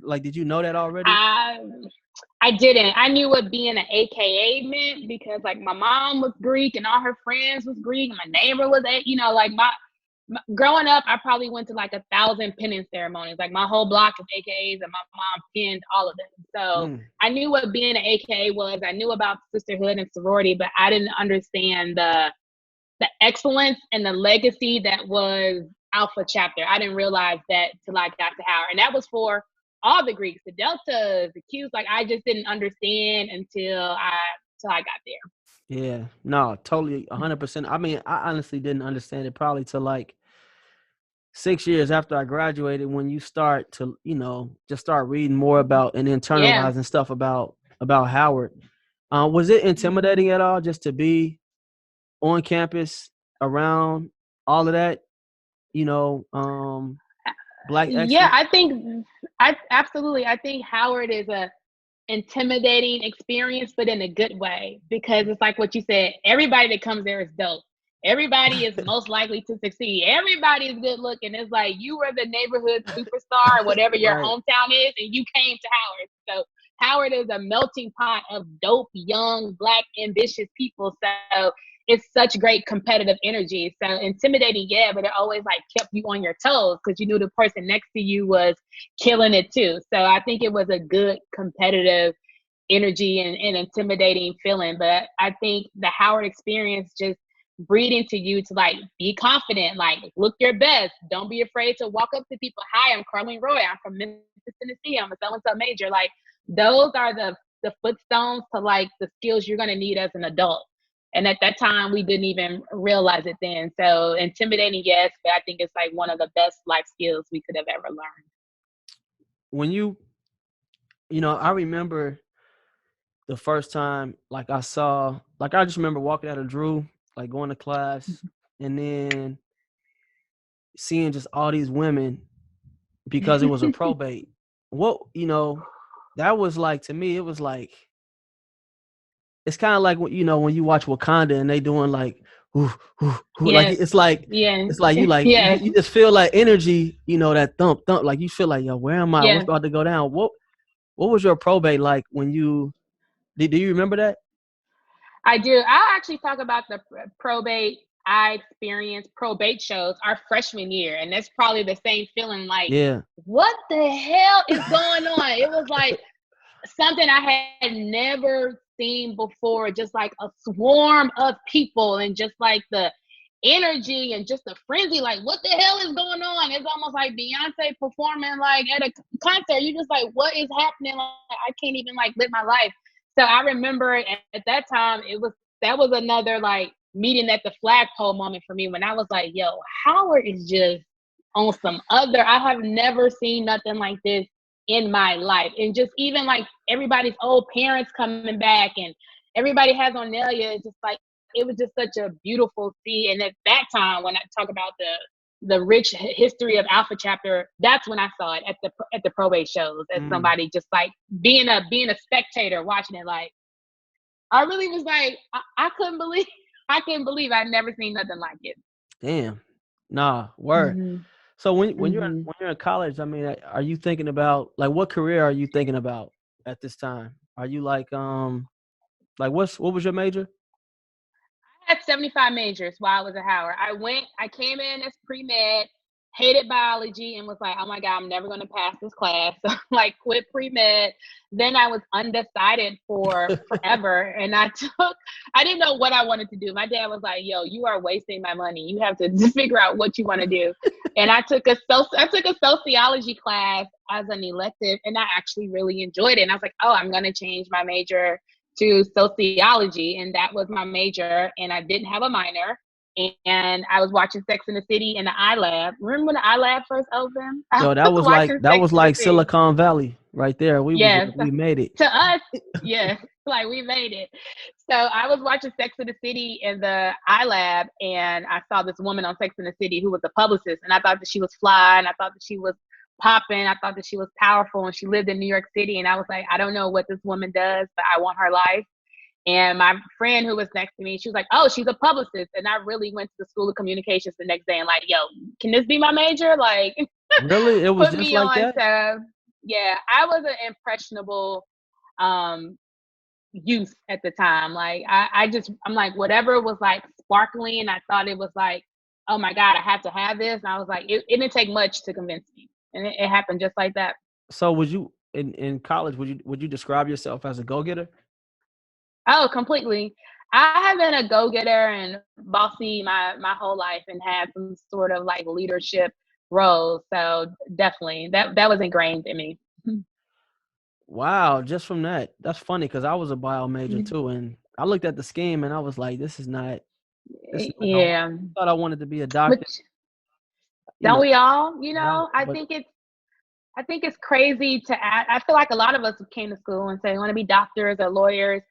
Like, did you know that already? I didn't. I knew what being an AKA meant because, like, my mom was Greek and all her friends was Greek. And my neighbor was, like my growing up, I probably went to like 1,000 penance ceremonies. Like, my whole block of AKAs, and my mom pinned all of them. So I knew what being an AKA was. I knew about sisterhood and sorority, but I didn't understand the excellence and the legacy that was Alpha Chapter. I didn't realize that till I got to Howard, and that was for all the Greeks, the Deltas, the Qs. Like, I just didn't understand until I got there. Yeah, no, totally, 100%. I mean, I honestly didn't understand it probably till like 6 years after I graduated, when you start to, just start reading more about and internalizing stuff about Howard. Was it intimidating at all just to be on campus around all of that, Black excellence? Yeah, absolutely. I think Howard is a intimidating experience, but in a good way, because it's like what you said, everybody that comes there is dope. Everybody is most likely to succeed. Everybody is good looking. It's like you were the neighborhood superstar, whatever your hometown is, and you came to Howard. So Howard is a melting pot of dope, young, Black, ambitious people. So it's such great competitive energy. So intimidating, yeah, but it always like kept you on your toes because you knew the person next to you was killing it too. So I think it was a good competitive energy and intimidating feeling. But I think the Howard experience just breed into you to like be confident, like look your best. Don't be afraid to walk up to people. Hi, I'm Karleen Roy. I'm from Memphis, Tennessee. I'm a so-and-so major. Like, those are the footstones to like the skills you're going to need as an adult. And at that time, we didn't even realize it then. So intimidating, yes, but I think it's like one of the best life skills we could have ever learned. When I remember the first time, like I just remember walking out of Drew, like going to class, and then seeing just all these women because it was a probate. That was like, to me, it was like, it's kind of like when you watch Wakanda and they doing like, like it's like you just feel like energy, that thump, like you feel like, yo, where am I? What's about to go down? What was your probate like when you? Do you remember that? I do. I'll actually talk about the probate. I experienced probate shows our freshman year, and that's probably the same feeling. Like, Yeah. what the hell is going on? It was like something I had never seen before. Just like a swarm of people, and just like the energy and just the frenzy. Like, what the hell is going on? It's almost like Beyonce performing like at a concert. You just like, what is happening? Like, I can't even like live my life. So I remember at that time, that was another like meeting at the flagpole moment for me when I was like, yo, Howard is just on some other, I have never seen nothing like this in my life. And just even like everybody's old parents coming back and everybody has on Nelia, it's just like, it was just such a beautiful see. And at that time, when I talk about the rich history of Alpha Chapter, that's when I saw it at the probate shows as somebody just like being a spectator watching it. Like, I really was like, I couldn't believe I'd never seen nothing like it. Damn. Nah, word. Mm-hmm. So when you're in college, I mean, are you thinking about like what career are you thinking about at this time? Are you like what was your major? I had 75 majors while I was at Howard. I came in as pre-med, hated biology, and was like, oh my God, I'm never going to pass this class. So like quit pre-med. Then I was undecided for forever. And I didn't know what I wanted to do. My dad was like, yo, you are wasting my money. You have to figure out what you want to do. And I took a sociology class as an elective, and I actually really enjoyed it. And I was like, oh, I'm going to change my major to sociology, and that was my major, and I didn't have a minor, and I was watching Sex and the City in the iLab. Remember when the iLab first opened? Yo, that was like Silicon Valley right there. We made it. To us, yes, like we made it. So I was watching Sex and the City in the iLab, and I saw this woman on Sex and the City who was a publicist, and I thought that she was fly, and I thought that she was popping. I thought that she was powerful, and she lived in New York City. And I was like, I don't know what this woman does, but I want her life. And my friend who was next to me, she was like, oh, she's a publicist. And I really went to the School of Communications the next day and like, yo, can this be my major? Like, really? It was put just me like on. that? So yeah, I was an impressionable youth at the time. Like I'm like, whatever was like sparkling, I thought it was like, oh my God, I have to have this. And I was like, it didn't take much to convince me. And it happened just like that. So would you in college, would you describe yourself as a go-getter? Oh, completely. I have been a go-getter and bossy my whole life and had some sort of like leadership roles. So definitely that was ingrained in me. Wow, just from that. That's funny because I was a bio major too, and I looked at the scheme and I was like, this is not gonna work. Yeah. I thought I wanted to be a doctor. Which don't we all? I but think it's crazy to add. I feel like a lot of us came to school and say we want to be doctors or lawyers.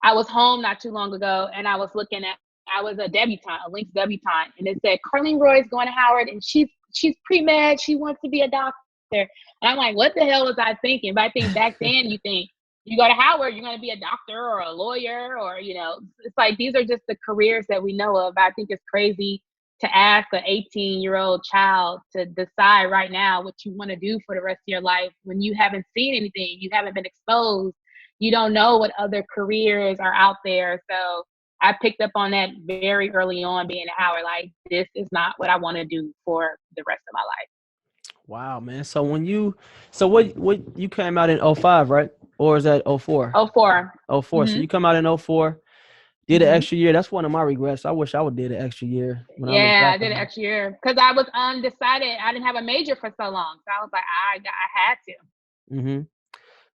I was home not too long ago, and I was a debutante, a Lynx debutante, and it said Karleen Roy is going to Howard, and she's pre-med. She wants to be a doctor, and I'm like, what the hell was I thinking? But I think back then, you think you go to Howard, you're going to be a doctor or a lawyer, or it's like these are just the careers that we know of. I think it's crazy to ask an 18-year-old child to decide right now what you want to do for the rest of your life when you haven't seen anything, you haven't been exposed, you don't know what other careers are out there. So I picked up on that very early on being at Howard, like this is not what I want to do for the rest of my life. Wow, man. So what you came out in 05, right? Or is that 04? 04. 04. Mm-hmm. So you come out in 04. Did an extra year. That's one of my regrets. I wish I would did an extra year. I did an extra year because I was undecided. I didn't have a major for so long, so I was like, I had to. Mm-hmm.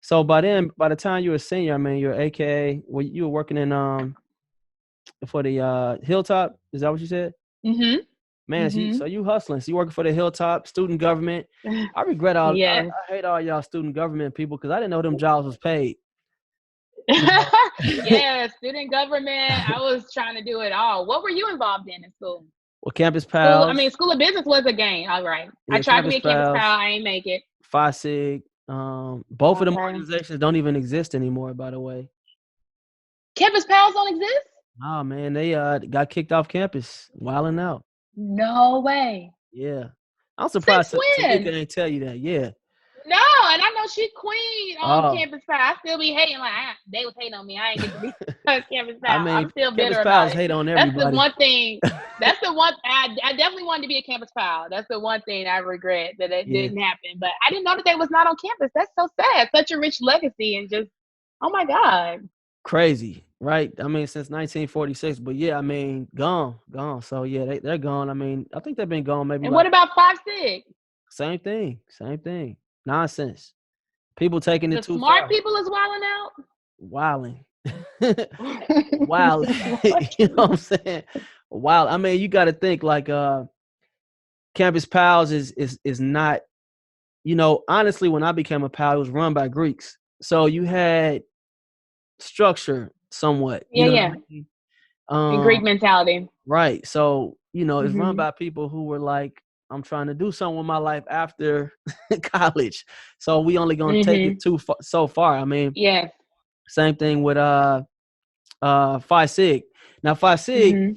So by the time you were a senior, I mean, you're AKA. Well, you were working in for the Hilltop. Is that what you said? Mm-hmm. Man, so you hustling. So you working for the Hilltop student government. I regret all. Yes. I hate all y'all student government people because I didn't know them jobs was paid. Yeah, student government. I was trying to do it all. What were you involved in school? Well, Campus Pals. School of Business was a game. All right. Yeah, I tried to be a Campus Pal. I ain't make it. Phi Sig. Both of them organizations don't even exist anymore, by the way. Campus Pals don't exist? Oh, man. They got kicked off campus, wilding out. No way. Yeah. I'm surprised Tamika ain't tell you that. Yeah. No, and I know she queen on Oh, Campus Pie. I still be hating. Like, they was hating on me. I ain't get to be on Campus I Pie. mean, I'm still Campus bitter about Pals it. hate on That's the everybody. one thing. That's the one. I definitely wanted to be a Campus Pal. That's the one thing I regret that it Yeah, didn't happen. But I didn't know that they was not on campus. That's so sad. Such a rich legacy and just, oh my God. crazy, right? I mean, since 1946, but yeah, I mean, gone. So yeah, they're gone. I mean, I think they've been gone maybe And what like about 5-6? same thing. Nonsense. People taking it The too smart far. people is wilding out. Wilding. Wild. What? You know what I'm saying? Wild. I mean, you got to think like Campus Pals is not, you know, honestly, when I became a pal, it was run by Greeks. So you had structure somewhat, you Yeah, know what yeah. I mean? And Greek mentality. Right. So, you know, it's run Mm-hmm. by people who were like, I'm trying to do something with my life after college. So we only gonna take Mm-hmm. it so far. I mean, Yes. same thing with Phi Sig. Now Phi Sig, Mm-hmm.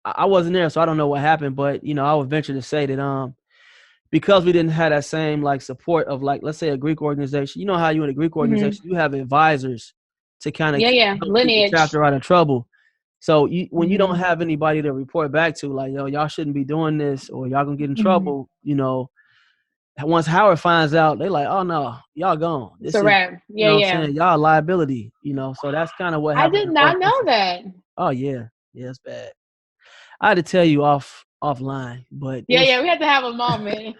I wasn't there, so I don't know what happened, but you know, I would venture to say that because we didn't have that same like support of like, let's say a Greek organization. You know how you in a Greek Mm-hmm. organization, you have advisors to kind of Yeah, yeah. help keep the Lineage. chapter out of trouble. So when you don't Mm-hmm. have anybody to report back to, like, yo, y'all shouldn't be doing this or y'all gonna get in Mm-hmm. trouble, you know, once Howard finds out, they like, oh no, y'all gone. It's This a is, wrap. you Yeah, know what I'm yeah. saying? Y'all a liability, you know. So that's kind of what I happened did in North not know Memphis. that. Oh yeah. Yeah, it's bad. I had to tell you offline, but Yeah, yeah. We had to have a moment.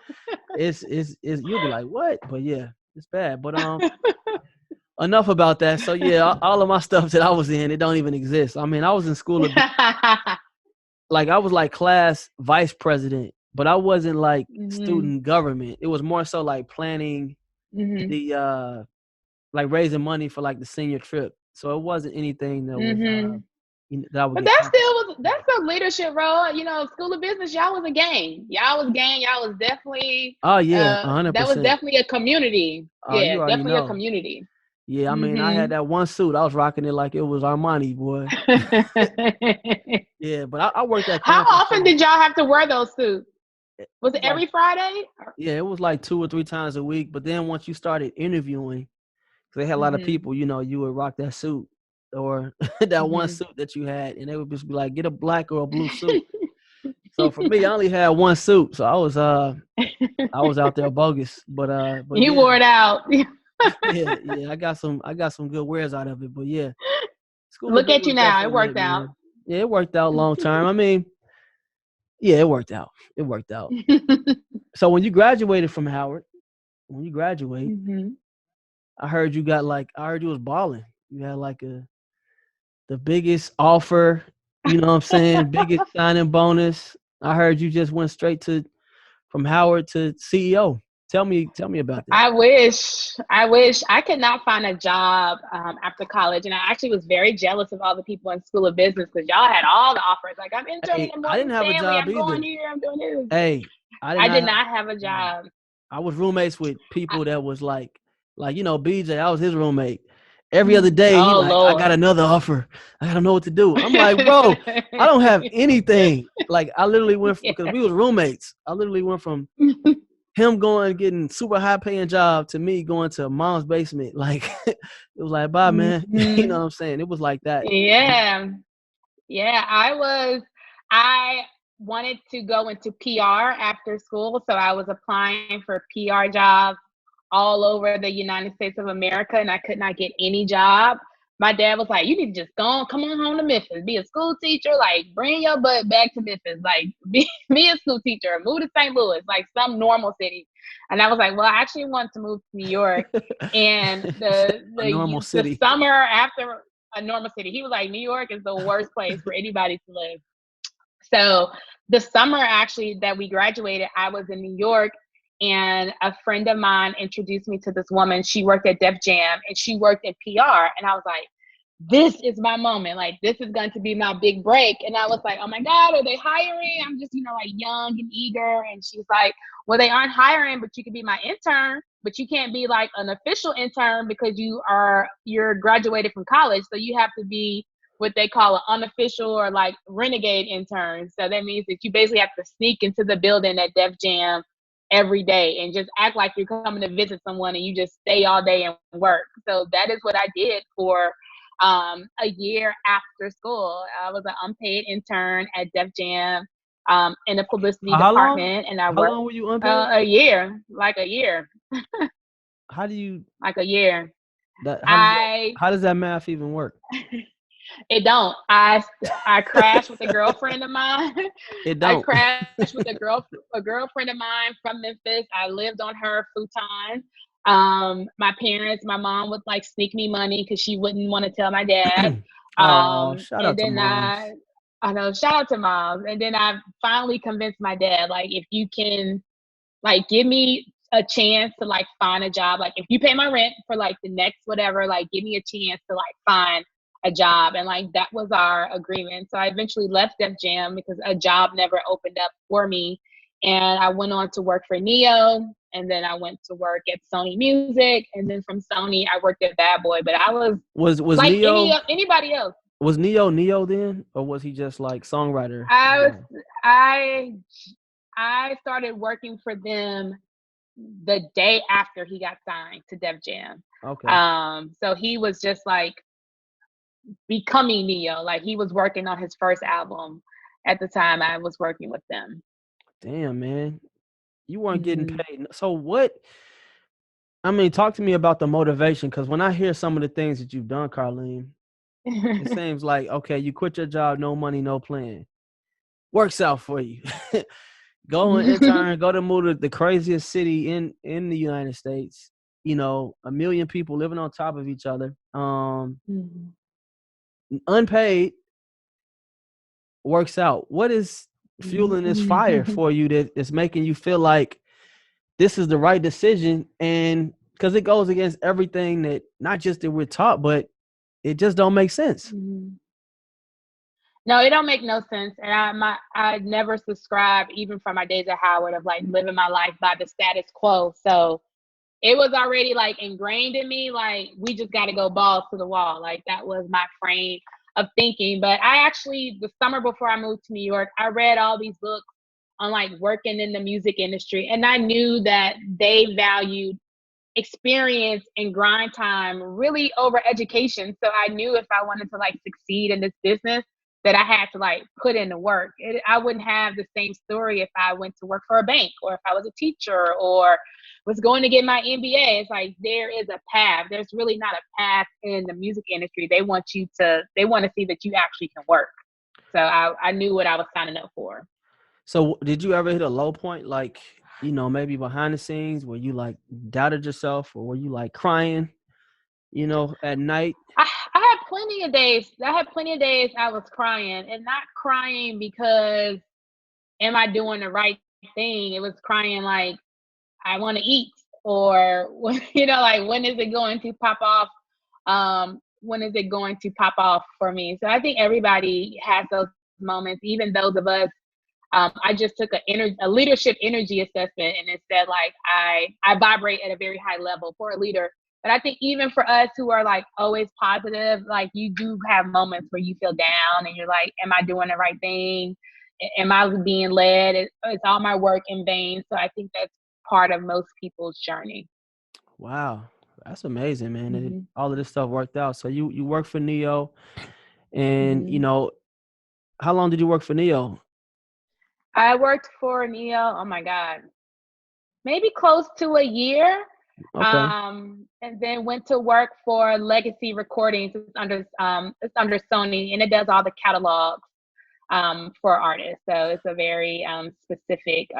it's you'll be like, what? But yeah, it's bad. But enough about that. So yeah, all of my stuff that I was in, it don't even exist. I mean, I was in school a bit, like I was like class vice president, but I wasn't like Mm-hmm. student government. It was more so like planning Mm-hmm. the like raising money for like the senior trip. So it wasn't anything that was Mm-hmm. that I would But get compensated. that's a leadership role. You know, School of Business, y'all was a gang. Y'all was gang. Y'all was definitely Oh yeah, that was 100%. definitely a community. Oh, Yeah, you already definitely a know. community. Yeah, I mean, I had Mm-hmm. that one suit. I was rocking it like it was Armani, boy. Yeah, but I worked at How campus, often so did y'all have to wear those suits? it Was it was like, every Friday? yeah, it was like 2 or 3 times a week. But then once you started interviewing, 'cause they had a lot of Mm-hmm. people, you know, you would rock that suit or that one Mm-hmm. suit that you had, and they would just be like, get a black or a blue suit. So for me, I only had one suit, so I was out there bogus. But You yeah, wore it out. yeah, I got some good wears out of it. But yeah, School of Look Business at you was now. It definitely lit, worked out. man. Yeah, it worked out long term. I mean, yeah, it worked out. It worked out. So when you graduated from Howard, when you graduate, Mm-hmm. I heard you was balling. You had like the biggest offer, you know what I'm saying? Biggest signing bonus. I heard you just went straight to from Howard to CEO. Tell me about that. I wish I could not find a job after college, and I actually was very jealous of all the people in School of Business because y'all had all the offers. Like, I'm interning Hey, at I didn't Morgan have a Stanley. job I'm going either. here. I'm doing this. Hey, I did I not did have not have a a job. job. I was roommates with I, people that was like you know, BJ, I was his roommate. Every other day, he oh like, I got Lord. another offer. I gotta know what to do. I'm like, bro, I don't have anything. Like, I literally went Yeah. because we was roommates. I literally went from him going getting super high paying job to me going to mom's basement. Like, it was like, bye, man. You know Mhm. what I'm saying? It was like that. Yeah. Yeah, I wanted to go into PR after school, so I was applying for PR jobs all over the United States of America, and I could not get any job. My dad was like, "You need to just come on home to Memphis, be a school teacher, like bring your butt back to Memphis, like be a school teacher, move to St. Louis, like some normal city." And I was like, "Well, I actually want to move to New York." And A normal the city. summer after a normal city, he was like, New York is the worst place for anybody to live. So the summer actually that we graduated, I was in New York, and a friend of mine introduced me to this woman. She worked at Def Jam and she worked in PR. And I was like, this is my moment. Like, this is going to be my big break. And I was like, oh my God, are they hiring? I'm just, like young and eager. And she's like, well, they aren't hiring, but you could be my intern, but you can't be like an official intern because you're graduated from college. So you have to be what they call an unofficial or like renegade intern. So that means that you basically have to sneak into the building at Def Jam every day and just act like you're coming to visit someone and you just stay all day and work. So that is what I did for a year after school. I was an unpaid intern at Def Jam in the publicity How long? department, and I How worked long were you unpaid? a year, like a year, How do you like a year. that? I How does that math even work? It don't. I crashed with a girlfriend of mine. It I don't. crashed with a girlfriend of mine from Memphis. I lived on her futon. My parents, my mom would like sneak me money because she wouldn't want to tell my dad. Oh, shout And out to then moms. I know, shout out to moms. And then I finally convinced my dad, like, if you can like give me a chance to like find a job, like if you pay my rent for like the next whatever, like give me a chance to like find a job. And like that was our agreement. So I eventually left Def Jam because a job never opened up for me, and I went on to work for Neo, and then I went to work at Sony Music, and then from Sony I worked at Bad Boy. But I was Was like Neo anybody else. was Neo then, or was he just like songwriter? I was I I started working for them the day after he got signed to Def Jam. Okay. So he was just like becoming Neo. Like he was working on his first album at the time I was working with them. Damn, man. You weren't getting Mhm. paid. So what? I mean, talk to me about the motivation, because when I hear some of the things that you've done, Karleen, it seems like, okay, you quit your job, no money, no plan. Works out for you. Go and intern, go to move to the craziest city in the United States. You know, 1 million people living on top of each other. Mhm. Unpaid, works out. What is fueling this fire for you that is making you feel like this is the right decision? And because it goes against everything that not just that we're taught, but it just don't make sense. Mhm. No, it don't make no sense. And I never subscribed, even from my days at Howard, of like living my life by the status quo. So it was already like ingrained in me, like we just got to go balls to the wall. Like that was my frame of thinking. But I actually, the summer before I moved to New York, I read all these books on like working in the music industry, and I knew that they valued experience and grind time really over education. So I knew if I wanted to like succeed in this business, that I had to like put in the work. I wouldn't have the same story if I went to work for a bank, or if I was a teacher, or was going to get my MBA. It's like there is a path. There's really not a path in the music industry. They want to see that you actually can work. So I knew what I was signing up for. So did you ever hit a low point, like, maybe behind the scenes, where you like doubted yourself, or were you like crying, at night? I had plenty of days. I had plenty of days I was crying, and not crying because am I doing the right thing? It was crying like I want to eat, or like when is it going to pop off? When is it going to pop off for me? So I think everybody has those moments, even those of us. I just took a leadership energy assessment, and it said like I vibrate at a very high level for a leader. But I think even for us who are like always positive, like you do have moments where you feel down and you're like, am I doing the right thing? Am I being led? Is all my work in vain? So I think that's part of most people's journey. Wow, that's amazing, man. Hmm. All of this stuff worked out. So you work for Neo, and Hmm. how long did you work for Neo? I worked for Neo. Oh my God, maybe close to a year. Okay. And then went to work for Legacy Recordings. It's under Sony, and it does all the catalogs for artists. So it's a very specific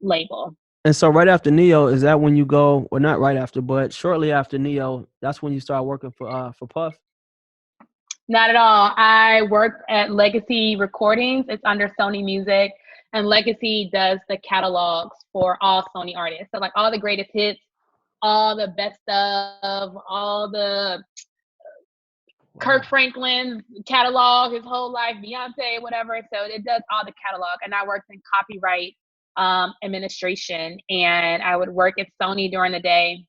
label. And so right after Neo, is that when you go, or not right after, but shortly after Neo, that's when you start working for Puff? Not at all. I worked at Legacy Recordings. It's under Sony Music, and Legacy does the catalogs for all Sony artists. So like all the greatest hits, all the best of, all the Kirk Wow. Franklin's catalog, his whole life, Beyonce, whatever. So it does all the catalog. And I worked in copyright administration, and I would work at Sony during the day.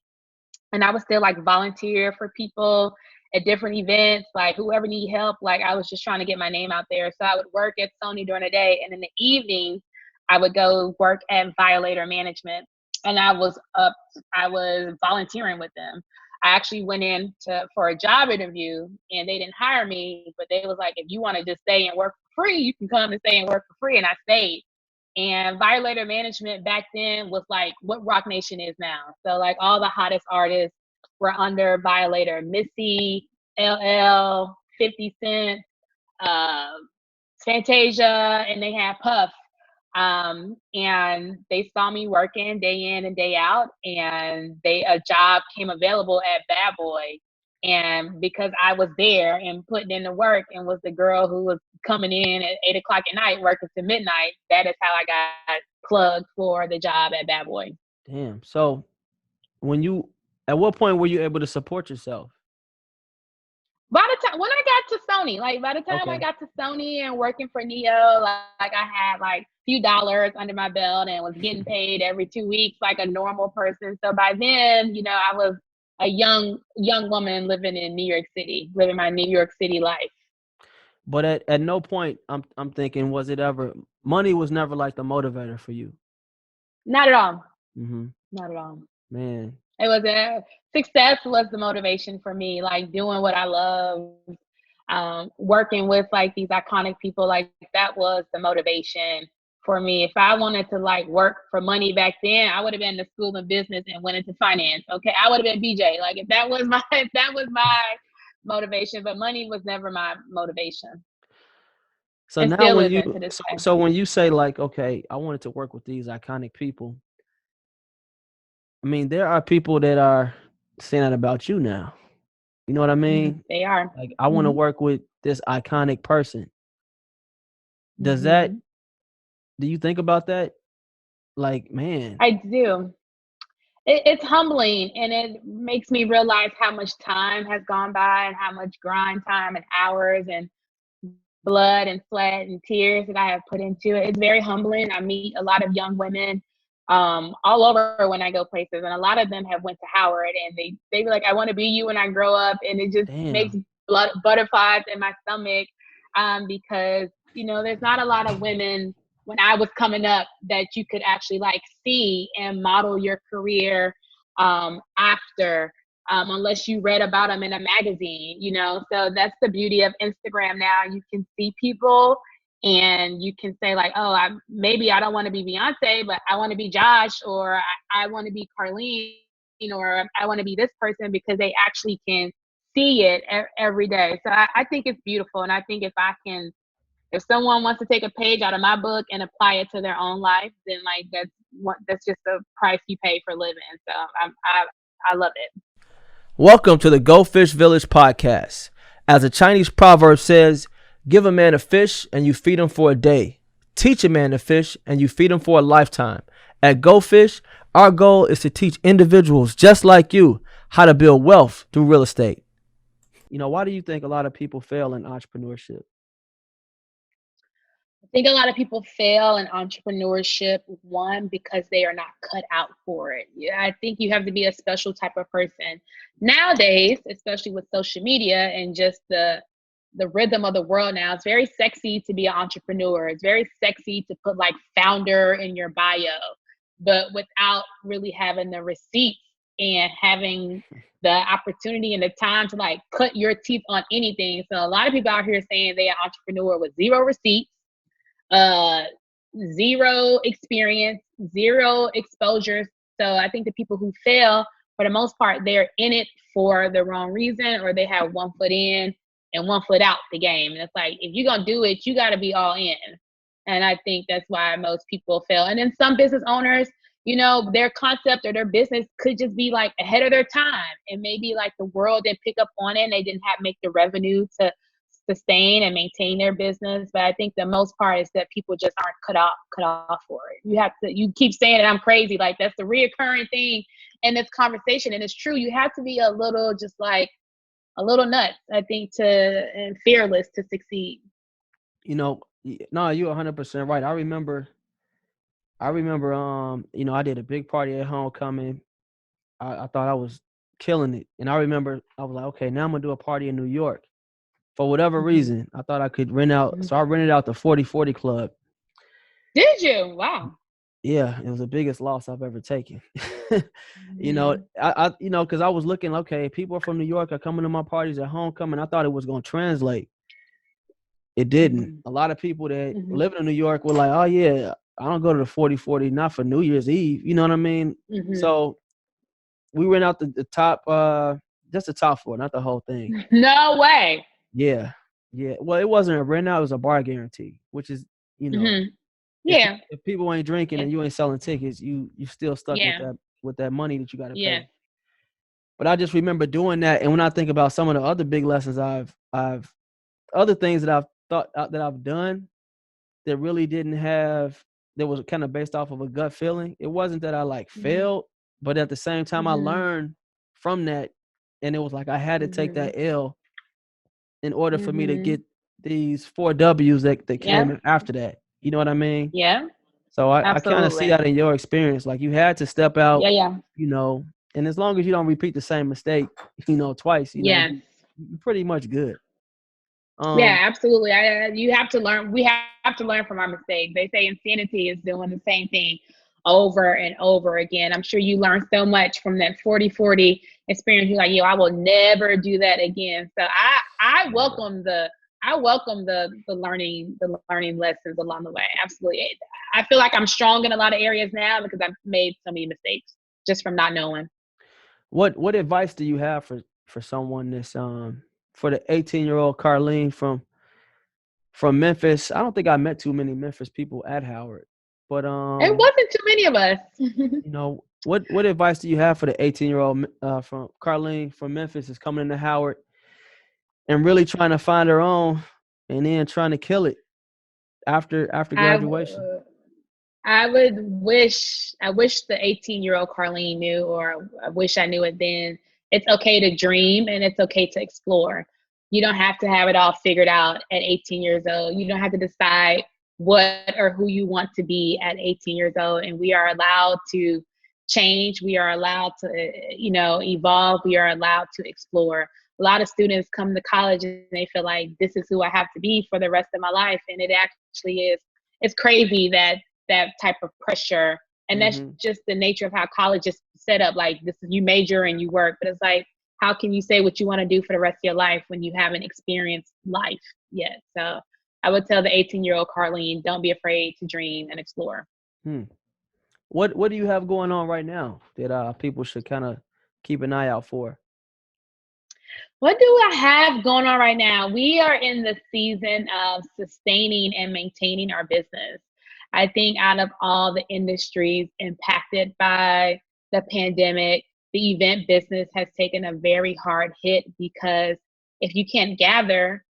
And I would still like volunteer for people at different events, like whoever need help. Like I was just trying to get my name out there. So I would work at Sony during the day, and in the evening, I would go work at Violator Management, and I was volunteering with them. I actually went in for a job interview, and they didn't hire me, but they was like, if you want to just stay and work for free, you can come and stay and work for free. And I stayed. And Violator Management back then was like what Rock Nation is now. So like all the hottest artists were under Violator. Missy, LL, 50 Cent, uh, Fantasia, and they had Puff. And they saw me working day in and day out, and a job came available at Bad Boy. And because I was there and putting in the work and was the girl who was coming in at 8 o'clock at night, working to midnight, that is how I got plugged for the job at Bad Boy. Damn. So at what point were you able to support yourself? By the time when I got to Sony, like by the time I got to Sony and working for Neo, like I had like a few dollars under my belt and was getting paid every 2 weeks like a normal person. So by then, I was a young woman living in New York City, living my New York City life. But at no point, I'm thinking, money was never like the motivator for you? Not at all. Mm-hmm. Not at all. Man. It was success was the motivation for me, like doing what I love, working with like these iconic people, like that was the motivation for me. If I wanted to like work for money back then, I would have been to school of business and went into finance. Okay, I would have been BJ. Like if that was my motivation, but money was never my motivation. So and now still when isn't to this day. so when you say like, okay, I wanted to work with these iconic people, I mean, there are people that are saying that about you now. You know what I mean? They are. Like, I want to work with this iconic person. Do you think about that? Like, man. I do. It's humbling, and it makes me realize how much time has gone by and how much grind time and hours and blood and sweat and tears that I have put into it. It's very humbling. I meet a lot of young women all over when I go places, and a lot of them have went to Howard, and they be like, I want to be you when I grow up, and it just makes butterflies in my stomach because there's not a lot of women when I was coming up that you could actually like see and model your career after. Unless you read about them in a magazine, so that's the beauty of Instagram now. You can see people and you can say like, oh, maybe I don't want to be Beyonce, but I want to be Josh, or I want to be Karleen, or I want to be this person, because they actually can see it every day. So I think it's beautiful. And I think if someone wants to take a page out of my book and apply it to their own life, then like that's just the price you pay for living. So I love it. Welcome to the Goldfish Village podcast. As a Chinese proverb says, give a man a fish and you feed him for a day. Teach a man to fish and you feed him for a lifetime. At Goldfish, our goal is to teach individuals just like you how to build wealth through real estate. Why do you think a lot of people fail in entrepreneurship? I think a lot of people fail in entrepreneurship, one, because they are not cut out for it. I think you have to be a special type of person. Nowadays, especially with social media and just the rhythm of the world now, it's very sexy to be an entrepreneur. It's very sexy to put like founder in your bio, but without really having the receipts and having the opportunity and the time to like cut your teeth on anything. So a lot of people out here saying they're an entrepreneur with zero receipts, zero experience, zero exposure. So I think the people who fail, for the most part, they're in it for the wrong reason, or they have one foot in and one foot out the game. And it's like, if you're going to do it, you got to be all in. And I think that's why most people fail. And then some business owners, their concept or their business could just be like ahead of their time. And maybe like the world didn't pick up on it and they didn't make the revenue to sustain and maintain their business. But I think the most part is that people just aren't cut off for it. You keep saying it, I'm crazy. Like that's the reoccurring thing in this conversation. And it's true. You have to be a little nuts, I think, and fearless to succeed. No, you're 100% right. I remember, I did a big party at homecoming. I thought I was killing it. And I remember I was like, okay, now I'm going to do a party in New York. For whatever reason, I thought I could rent out. So I rented out the 40/40 Club. Did you? Wow. Yeah, it was the biggest loss I've ever taken. You know, Mhm. because I was looking, okay, people from New York are coming to my parties at homecoming. I thought it was going to translate. It didn't. Mhm. A lot of people that Mhm. living in New York were like, oh, yeah, I don't go to the 40-40, not for New Year's Eve. You know what I mean? Mhm. So we went out the top, just the top floor, not the whole thing. No way. Yeah. Yeah. Well, it wasn't a rent out, it was a bar guarantee, which is, you know, Mhm. if Yeah. if people ain't drinking Yeah. and you ain't selling tickets, you still stuck Yeah. with that money that you got to Yeah. pay. But I just remember doing that, and when I think about some of the other big lessons I've other things that I've thought that I've done that really didn't have that was kind of based off of a gut feeling. It wasn't that I like Mhm. failed, but at the same time I Mhm. learned from that, and it was like I had to take Mhm. that L in order for me to Mhm. get these 4 W's that Yep. came after that. You know what I mean? Yeah. So I kind of see Absolutely. that in your experience. Like you had to step out, Yeah. Yeah. you know, and as long as you don't repeat the same mistake, twice, Yes. you're pretty much good. Yeah, Um, absolutely. You have to learn. We have to learn from our mistakes. They say insanity is doing the same thing over and over again. I'm sure you learned so much from that 40-40 experience. You're like, yo, I will never do that again. So I welcome the learning lessons along the way. Absolutely. I feel like I'm strong in a lot of areas now because I've made so many mistakes just from not knowing. what advice do you have for someone that's for the 18-year-old Karleen from Memphis? I don't think I met too many Memphis people at Howard, but It wasn't too many of us. what advice do you have for the 18-year-old from Karleen from Memphis is coming into Howard and really trying to find her own and then trying to kill it after I graduation? I wish the 18-year-old Karleen knew, or I wish I knew it then. It's okay to dream and it's okay to explore. You don't have to have it all figured out at 18 years old. You don't have to decide what or who you want to be at 18 years old. And we are allowed to change. We are allowed to, evolve. We are allowed to explore. A lot of students come to college and they feel like this is who I have to be for the rest of my life. And it actually is. It's crazy that type of pressure. And that's Mhm. just the nature of how college is set up. Like, this is, you major and you work, but it's like, how can you say what you want to do for the rest of your life when you haven't experienced life yet? So I would tell the 18-year-old Karleen, don't be afraid to dream and explore. Hmm. What do you have going on right now that people should kind of keep an eye out for? What do I have going on right now? We are in the season of sustaining and maintaining our business. I think out of all the industries impacted by the pandemic, the event business has taken a very hard hit because if you can't gather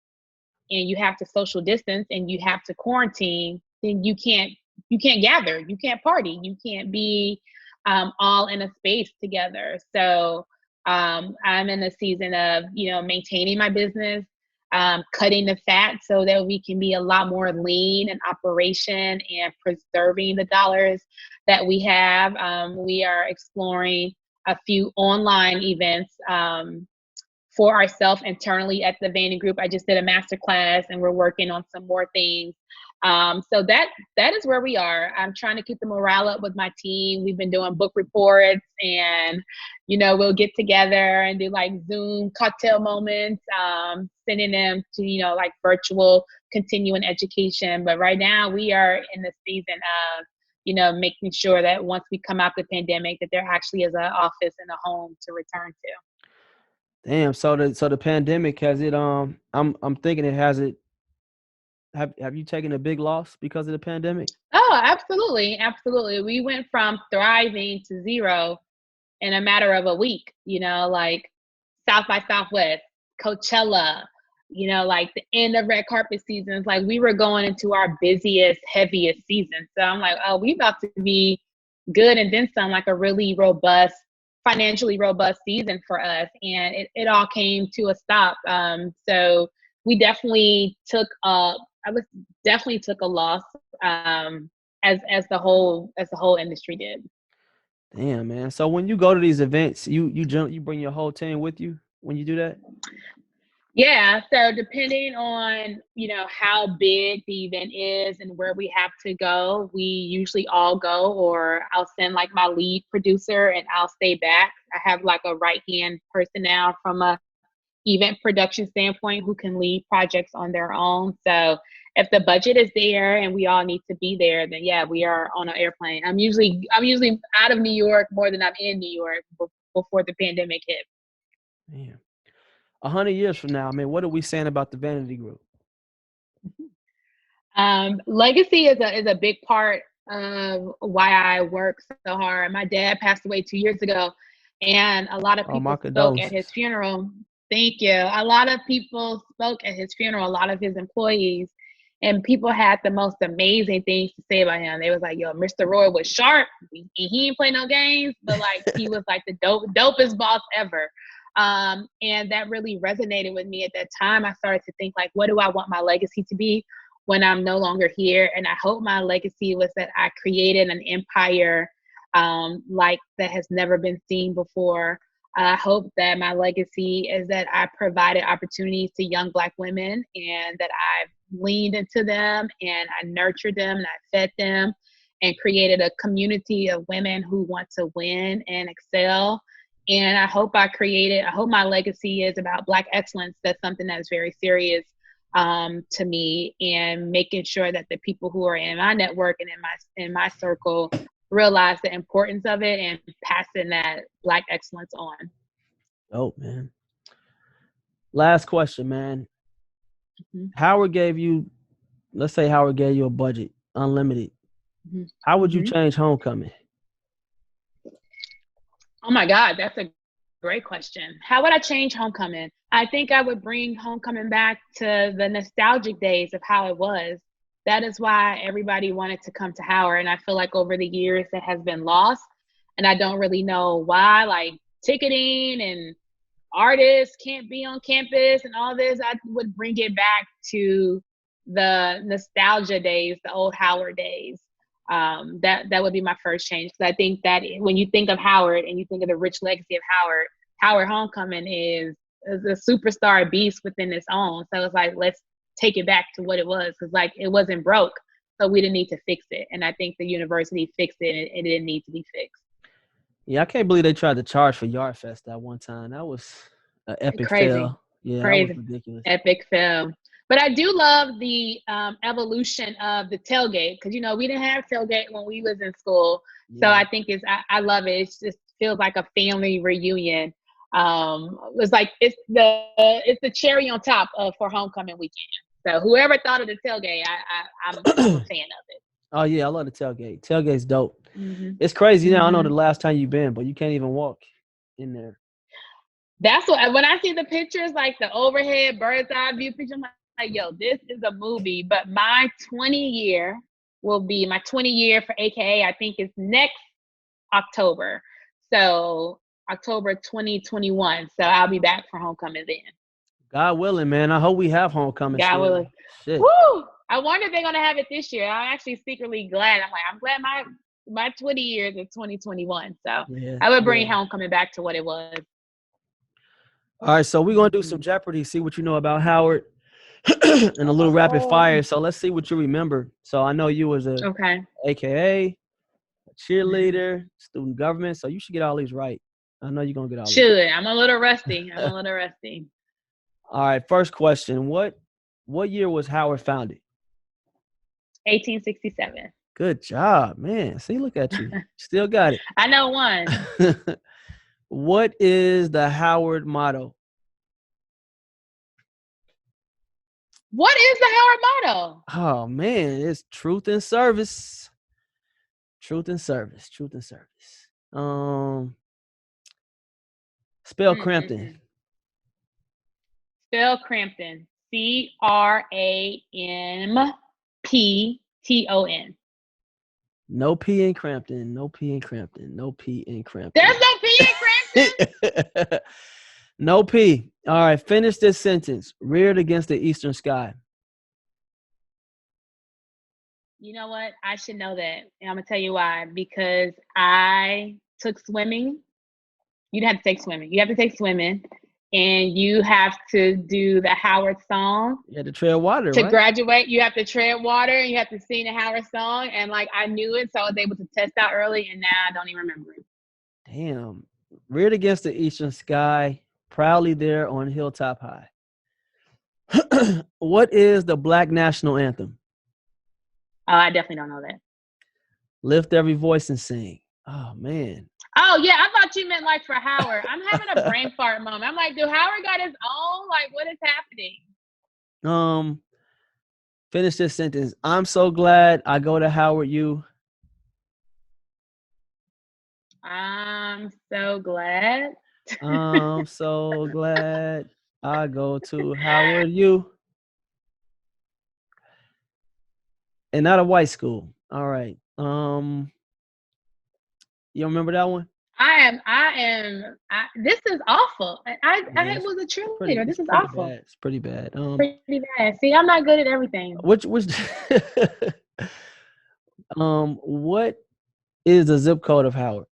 and you have to social distance and you have to quarantine, then you can't gather, you can't party, you can't be all in a space together. So I'm in a season of maintaining my business, cutting the fat so that we can be a lot more lean in operation and preserving the dollars that we have. We are exploring a few online events. For ourselves internally at the Vanity Group. I just did a master class and we're working on some more things. So that is where we are. I'm trying to keep the morale up with my team. We've been doing book reports and, we'll get together and do like Zoom cocktail moments, sending them to, like virtual continuing education. But right now we are in the season of, making sure that once we come out the pandemic, that there actually is an office and a home to return to. Damn. So the pandemic has it. I'm thinking it has it. Have you taken a big loss because of the pandemic? Oh, absolutely. Absolutely. We went from thriving to zero in a matter of a week, like South by Southwest, Coachella, like the end of red carpet seasons. Like we were going into our busiest, heaviest season. So I'm like, oh, we about to be good and then some, like a really robust, financially robust season for us. And it all came to a stop. So we definitely I was definitely took a loss, as the whole industry did. Damn, man. So when you go to these events, you bring your whole team with you when you do that? Yeah, so depending on, how big the event is and where we have to go, we usually all go, or I'll send like my lead producer and I'll stay back. I have like a right hand person now from a event production standpoint who can lead projects on their own. So if the budget is there and we all need to be there, then yeah, we are on an airplane. I'm usually out of New York more than I'm in New York before the pandemic hit. Man, 100 years from now, I mean, what are we saying about the Vanity Group? Legacy is a big part of why I work so hard. My dad passed away 2 years ago, and a lot of Oh, my people spoke at his condolences. funeral. Thank you. A lot of people spoke at his funeral, a lot of his employees, and people had the most amazing things to say about him. They was like, "Yo, Mr. Roy was sharp. He didn't play no games, but like he was like the dopest boss ever." And that really resonated with me at that time. I started to think like, what do I want my legacy to be when I'm no longer here? And I hope my legacy was that I created an empire like that has never been seen before. I hope that my legacy is that I provided opportunities to young Black women and that I've leaned into them and I nurtured them and I fed them and created a community of women who want to win and excel. And I hope I hope my legacy is about Black excellence. That's something that's very serious to me, and making sure that the people who are in my network and in my circle realize the importance of it and passing that Black excellence on. Oh, man. Last question, man. Mhm, Howard gave you, let's say Howard gave you a budget, unlimited. mhm, How would you mhm. change homecoming? Oh my God, that's a great question. How would I change homecoming? I think I would bring homecoming back to the nostalgic days of how it was. That is why everybody wanted to come to Howard. And I feel like over the years that has been lost. And I don't really know why, like ticketing and artists can't be on campus and all this. I would bring it back to the nostalgia days, the old Howard days. That would be my first change, because I think that when you think of Howard and you think of the rich legacy of Howard, Howard Homecoming is a superstar beast within its own. So it's like, let's take it back to what it was, because like it wasn't broke, so we didn't need to fix it. And I think the university fixed it, and it didn't need to be fixed. Yeah, I can't believe they tried to charge for Yard Fest that one time. That was an epic Crazy, fail. Yeah, that was crazy, ridiculous. epic film. But I do love the evolution of the tailgate, because we didn't have tailgate when we was in school. So Yeah. I think I love it. It just feels like a family reunion. It's like it's the cherry on top of for homecoming weekend. So whoever thought of the tailgate, I'm a fan of it. Oh, yeah, I love the tailgate. Tailgate's dope. Hmm. It's crazy now. I know the Hmm. last time you've been, but you can't even walk in there. That's what, when I see the pictures, like the overhead bird's eye view picture, I'm like, yo, this is a movie. But my 20 year will be my 20 year for AKA, I think is next October. So October 2021. So I'll be back for homecoming then. God willing, man. I hope we have homecoming God still. willing. Shit. Woo! I wonder if they're gonna have it this year. I'm actually secretly glad. I'm glad my 20 years is 2021. So Yeah, I would bring yeah. homecoming back to what it was. All right, so we're gonna do some Mhm. Jeopardy, see what you know about Howard, and a little rapid Oh, fire. So let's see what you remember. So I know you was a okay. AKA, a Mhm. cheerleader, student government. So you should get all these right. I know you're gonna get all these Should. I'm a little rusty. I'm right. a little rusty. All right, first question. What year was Howard founded? 1867. Good job, man. See, look at you. Still got I know one. it. What is the Howard motto? What is the Howard motto? Oh man, it's truth and service. Truth and service. Truth and service. Spell Crampton. Mm-mm-mm. Spell Crampton. Crampton. No P in Crampton. No P in Crampton. No P in There's Crampton. no P in Crampton. No P. All right, finish this sentence. Reared against the eastern sky. You know what? I should know that. And I'm gonna tell you why. Because I took swimming. You'd have to take swimming. You have to take swimming. and you have to do the Howard song. You had to tread water, To right? graduate, you have to tread water and you have to sing the Howard song. And like I knew it, so I was able to test out early, and now I don't even remember it. Damn. Reared against the eastern sky, proudly there on hilltop high. What is the Black national anthem? I definitely don't know that. Lift every voice and sing. Oh man. Oh yeah, I thought you meant like for Howard. I'm having a brain fart moment. I'm like, do Howard got his own? Like, what is happening? Finish this sentence. I'm so glad I go to Howard U. I'm so glad. I'm so glad I go to Howard U. And not a white school. All right. You remember that one? This is awful. I Yeah, was a cheerleader. This is pretty awful. bad. It's pretty bad. Pretty bad. See, I'm not good at everything. Which what is the zip code of Howard?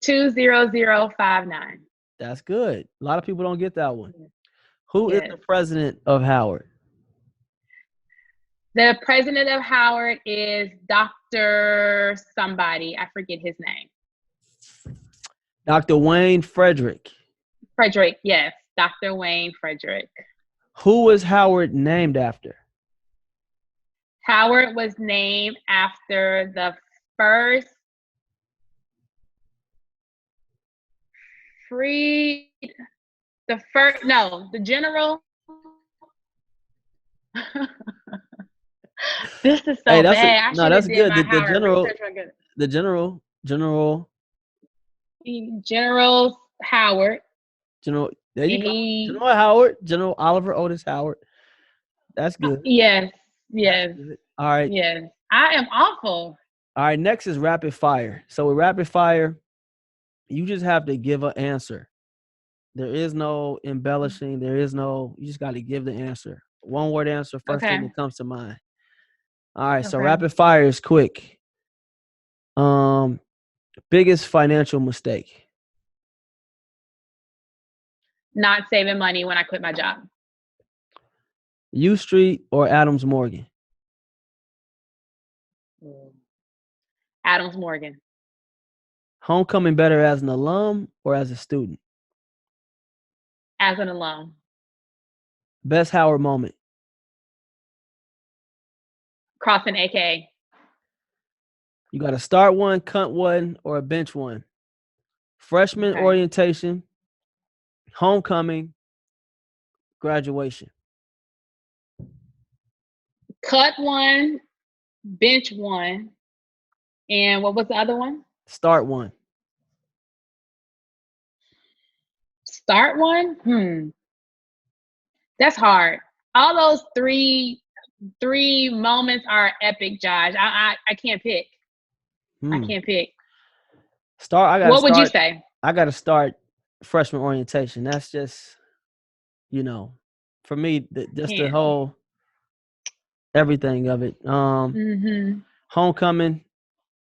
20059. That's good. A lot of people don't get that one. Who is Yes. the president of Howard? The president of Howard is Dr. somebody. I forget his name. Dr. Wayne Frederick. Frederick, yes. Dr. Wayne Frederick. Who was Howard named after? Howard was named after the general. This is so bad. I should have did good. my Howard research. General Howard. There you go. General Howard. General Oliver Otis Howard. That's good. Yes. Yes. All right. Yes. I am awful. All right. Next is rapid fire. So with rapid fire, you just have to give an answer. There is no embellishing. You just got to give the answer. One word answer, first thing that comes to mind. All right. So rapid fire is quick. Biggest financial mistake. Not saving money when I quit my job. U Street or Adams Morgan? Adams Morgan. Homecoming better as an alum or as a student? As an alum. Best Howard moment? Crossing AK. You got to start one, cut one, or a bench one. Freshman orientation, homecoming, graduation. Cut one, bench one, and what was the other one? Start one. Start one? That's hard. All those three moments are epic, Josh. I can't pick. I can't pick. What would you say? I got to start freshman orientation. That's just, for me, just the whole everything of it. Homecoming,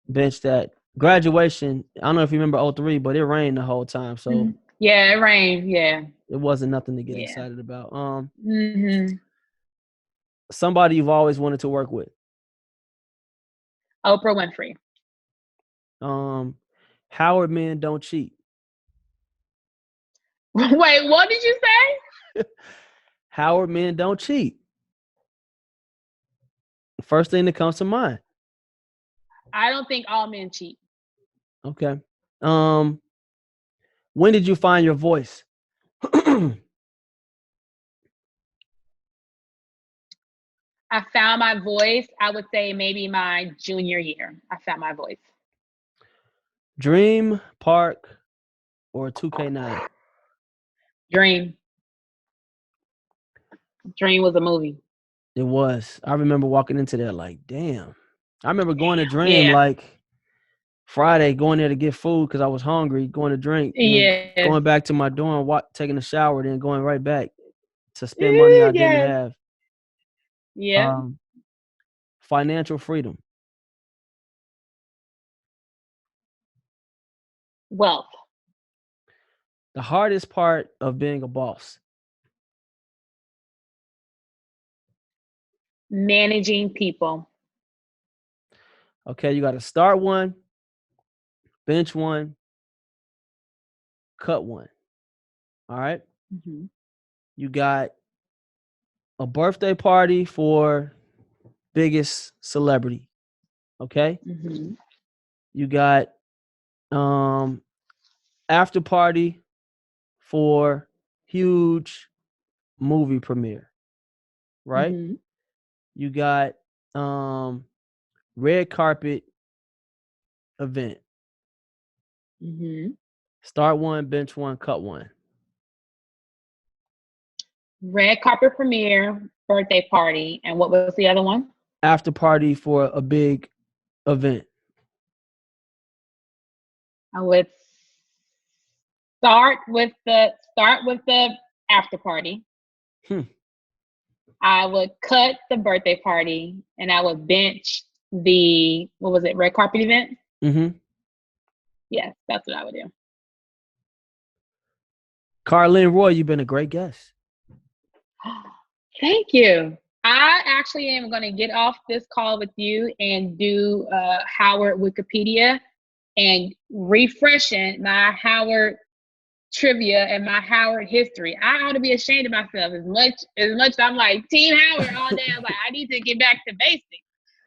bench that. Graduation, I don't know if you remember 03, but it rained the whole time. So yeah, it rained. Yeah. It wasn't nothing to get excited about. Somebody you've always wanted to work with. Oprah Winfrey. Howard men don't cheat. Wait, what did you say? Howard men don't cheat. First thing that comes to mind. I don't think all men cheat. Okay. When did you find your voice? I found my voice, I would say maybe my junior year. I found my voice. Dream, Park, or 2K9? Dream. Dream was a movie. It was. I remember walking into there like, damn. I remember going to Dream like Friday, going there to get food because I was hungry, going to drink, going back to my dorm, taking a shower, then going right back to spend money I didn't have. Yeah. Financial freedom. Wealth. The hardest part of being a boss. Managing people. Okay, you got to start one, bench one, cut one. All right. Mm-hmm. You got a birthday party for biggest celebrity. Okay. Mm-hmm. You got after party for huge movie premiere. Right. Mm-hmm. You got red carpet event. Mm-hmm. Start one, bench one, cut one. Red carpet premiere, birthday party, and what was the other one? After party for a big event. I would start with the after party. I would cut the birthday party, and I would bench the red carpet event. Mm-hmm. Yes, that's what I would do. Karleen Roy, you've been a great guest. Thank you. I actually am going to get off this call with you and do Howard Wikipedia and refreshing my Howard trivia and my Howard history. I ought to be ashamed of myself as much as I'm like Team Howard all day. I'm like, I need to get back to basics.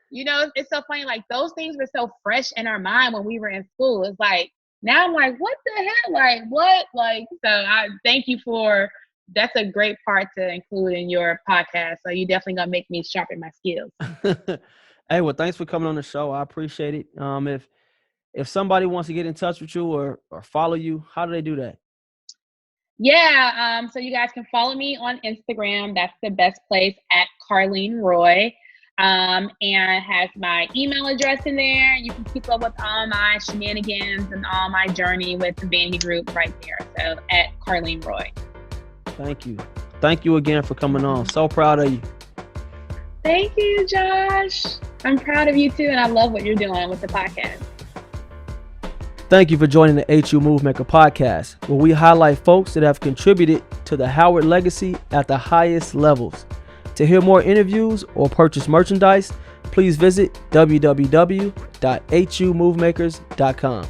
You know, it's so funny. Like those things were so fresh in our mind when we were in school. It's like now I'm like, what the hell? Like what? Like so. I thank you for. That's a great part to include in your podcast. So you definitely gonna make me sharpen my skills. Hey, well, thanks for coming on the show. I appreciate it. If somebody wants to get in touch with you or follow you, how do they do that? Yeah, so you guys can follow me on Instagram. That's the best place, at Karleen Roy. And has my email address in there. You can keep up with all my shenanigans and all my journey with the Vanity group right there. So at Karleen Roy. Thank you. Thank you again for coming on. So proud of you. Thank you, Josh. I'm proud of you too, and I love what you're doing with the podcast. Thank you for joining the HU Movemaker podcast, where we highlight folks that have contributed to the Howard legacy at the highest levels. To hear more interviews or purchase merchandise, please visit www.humovemakers.com.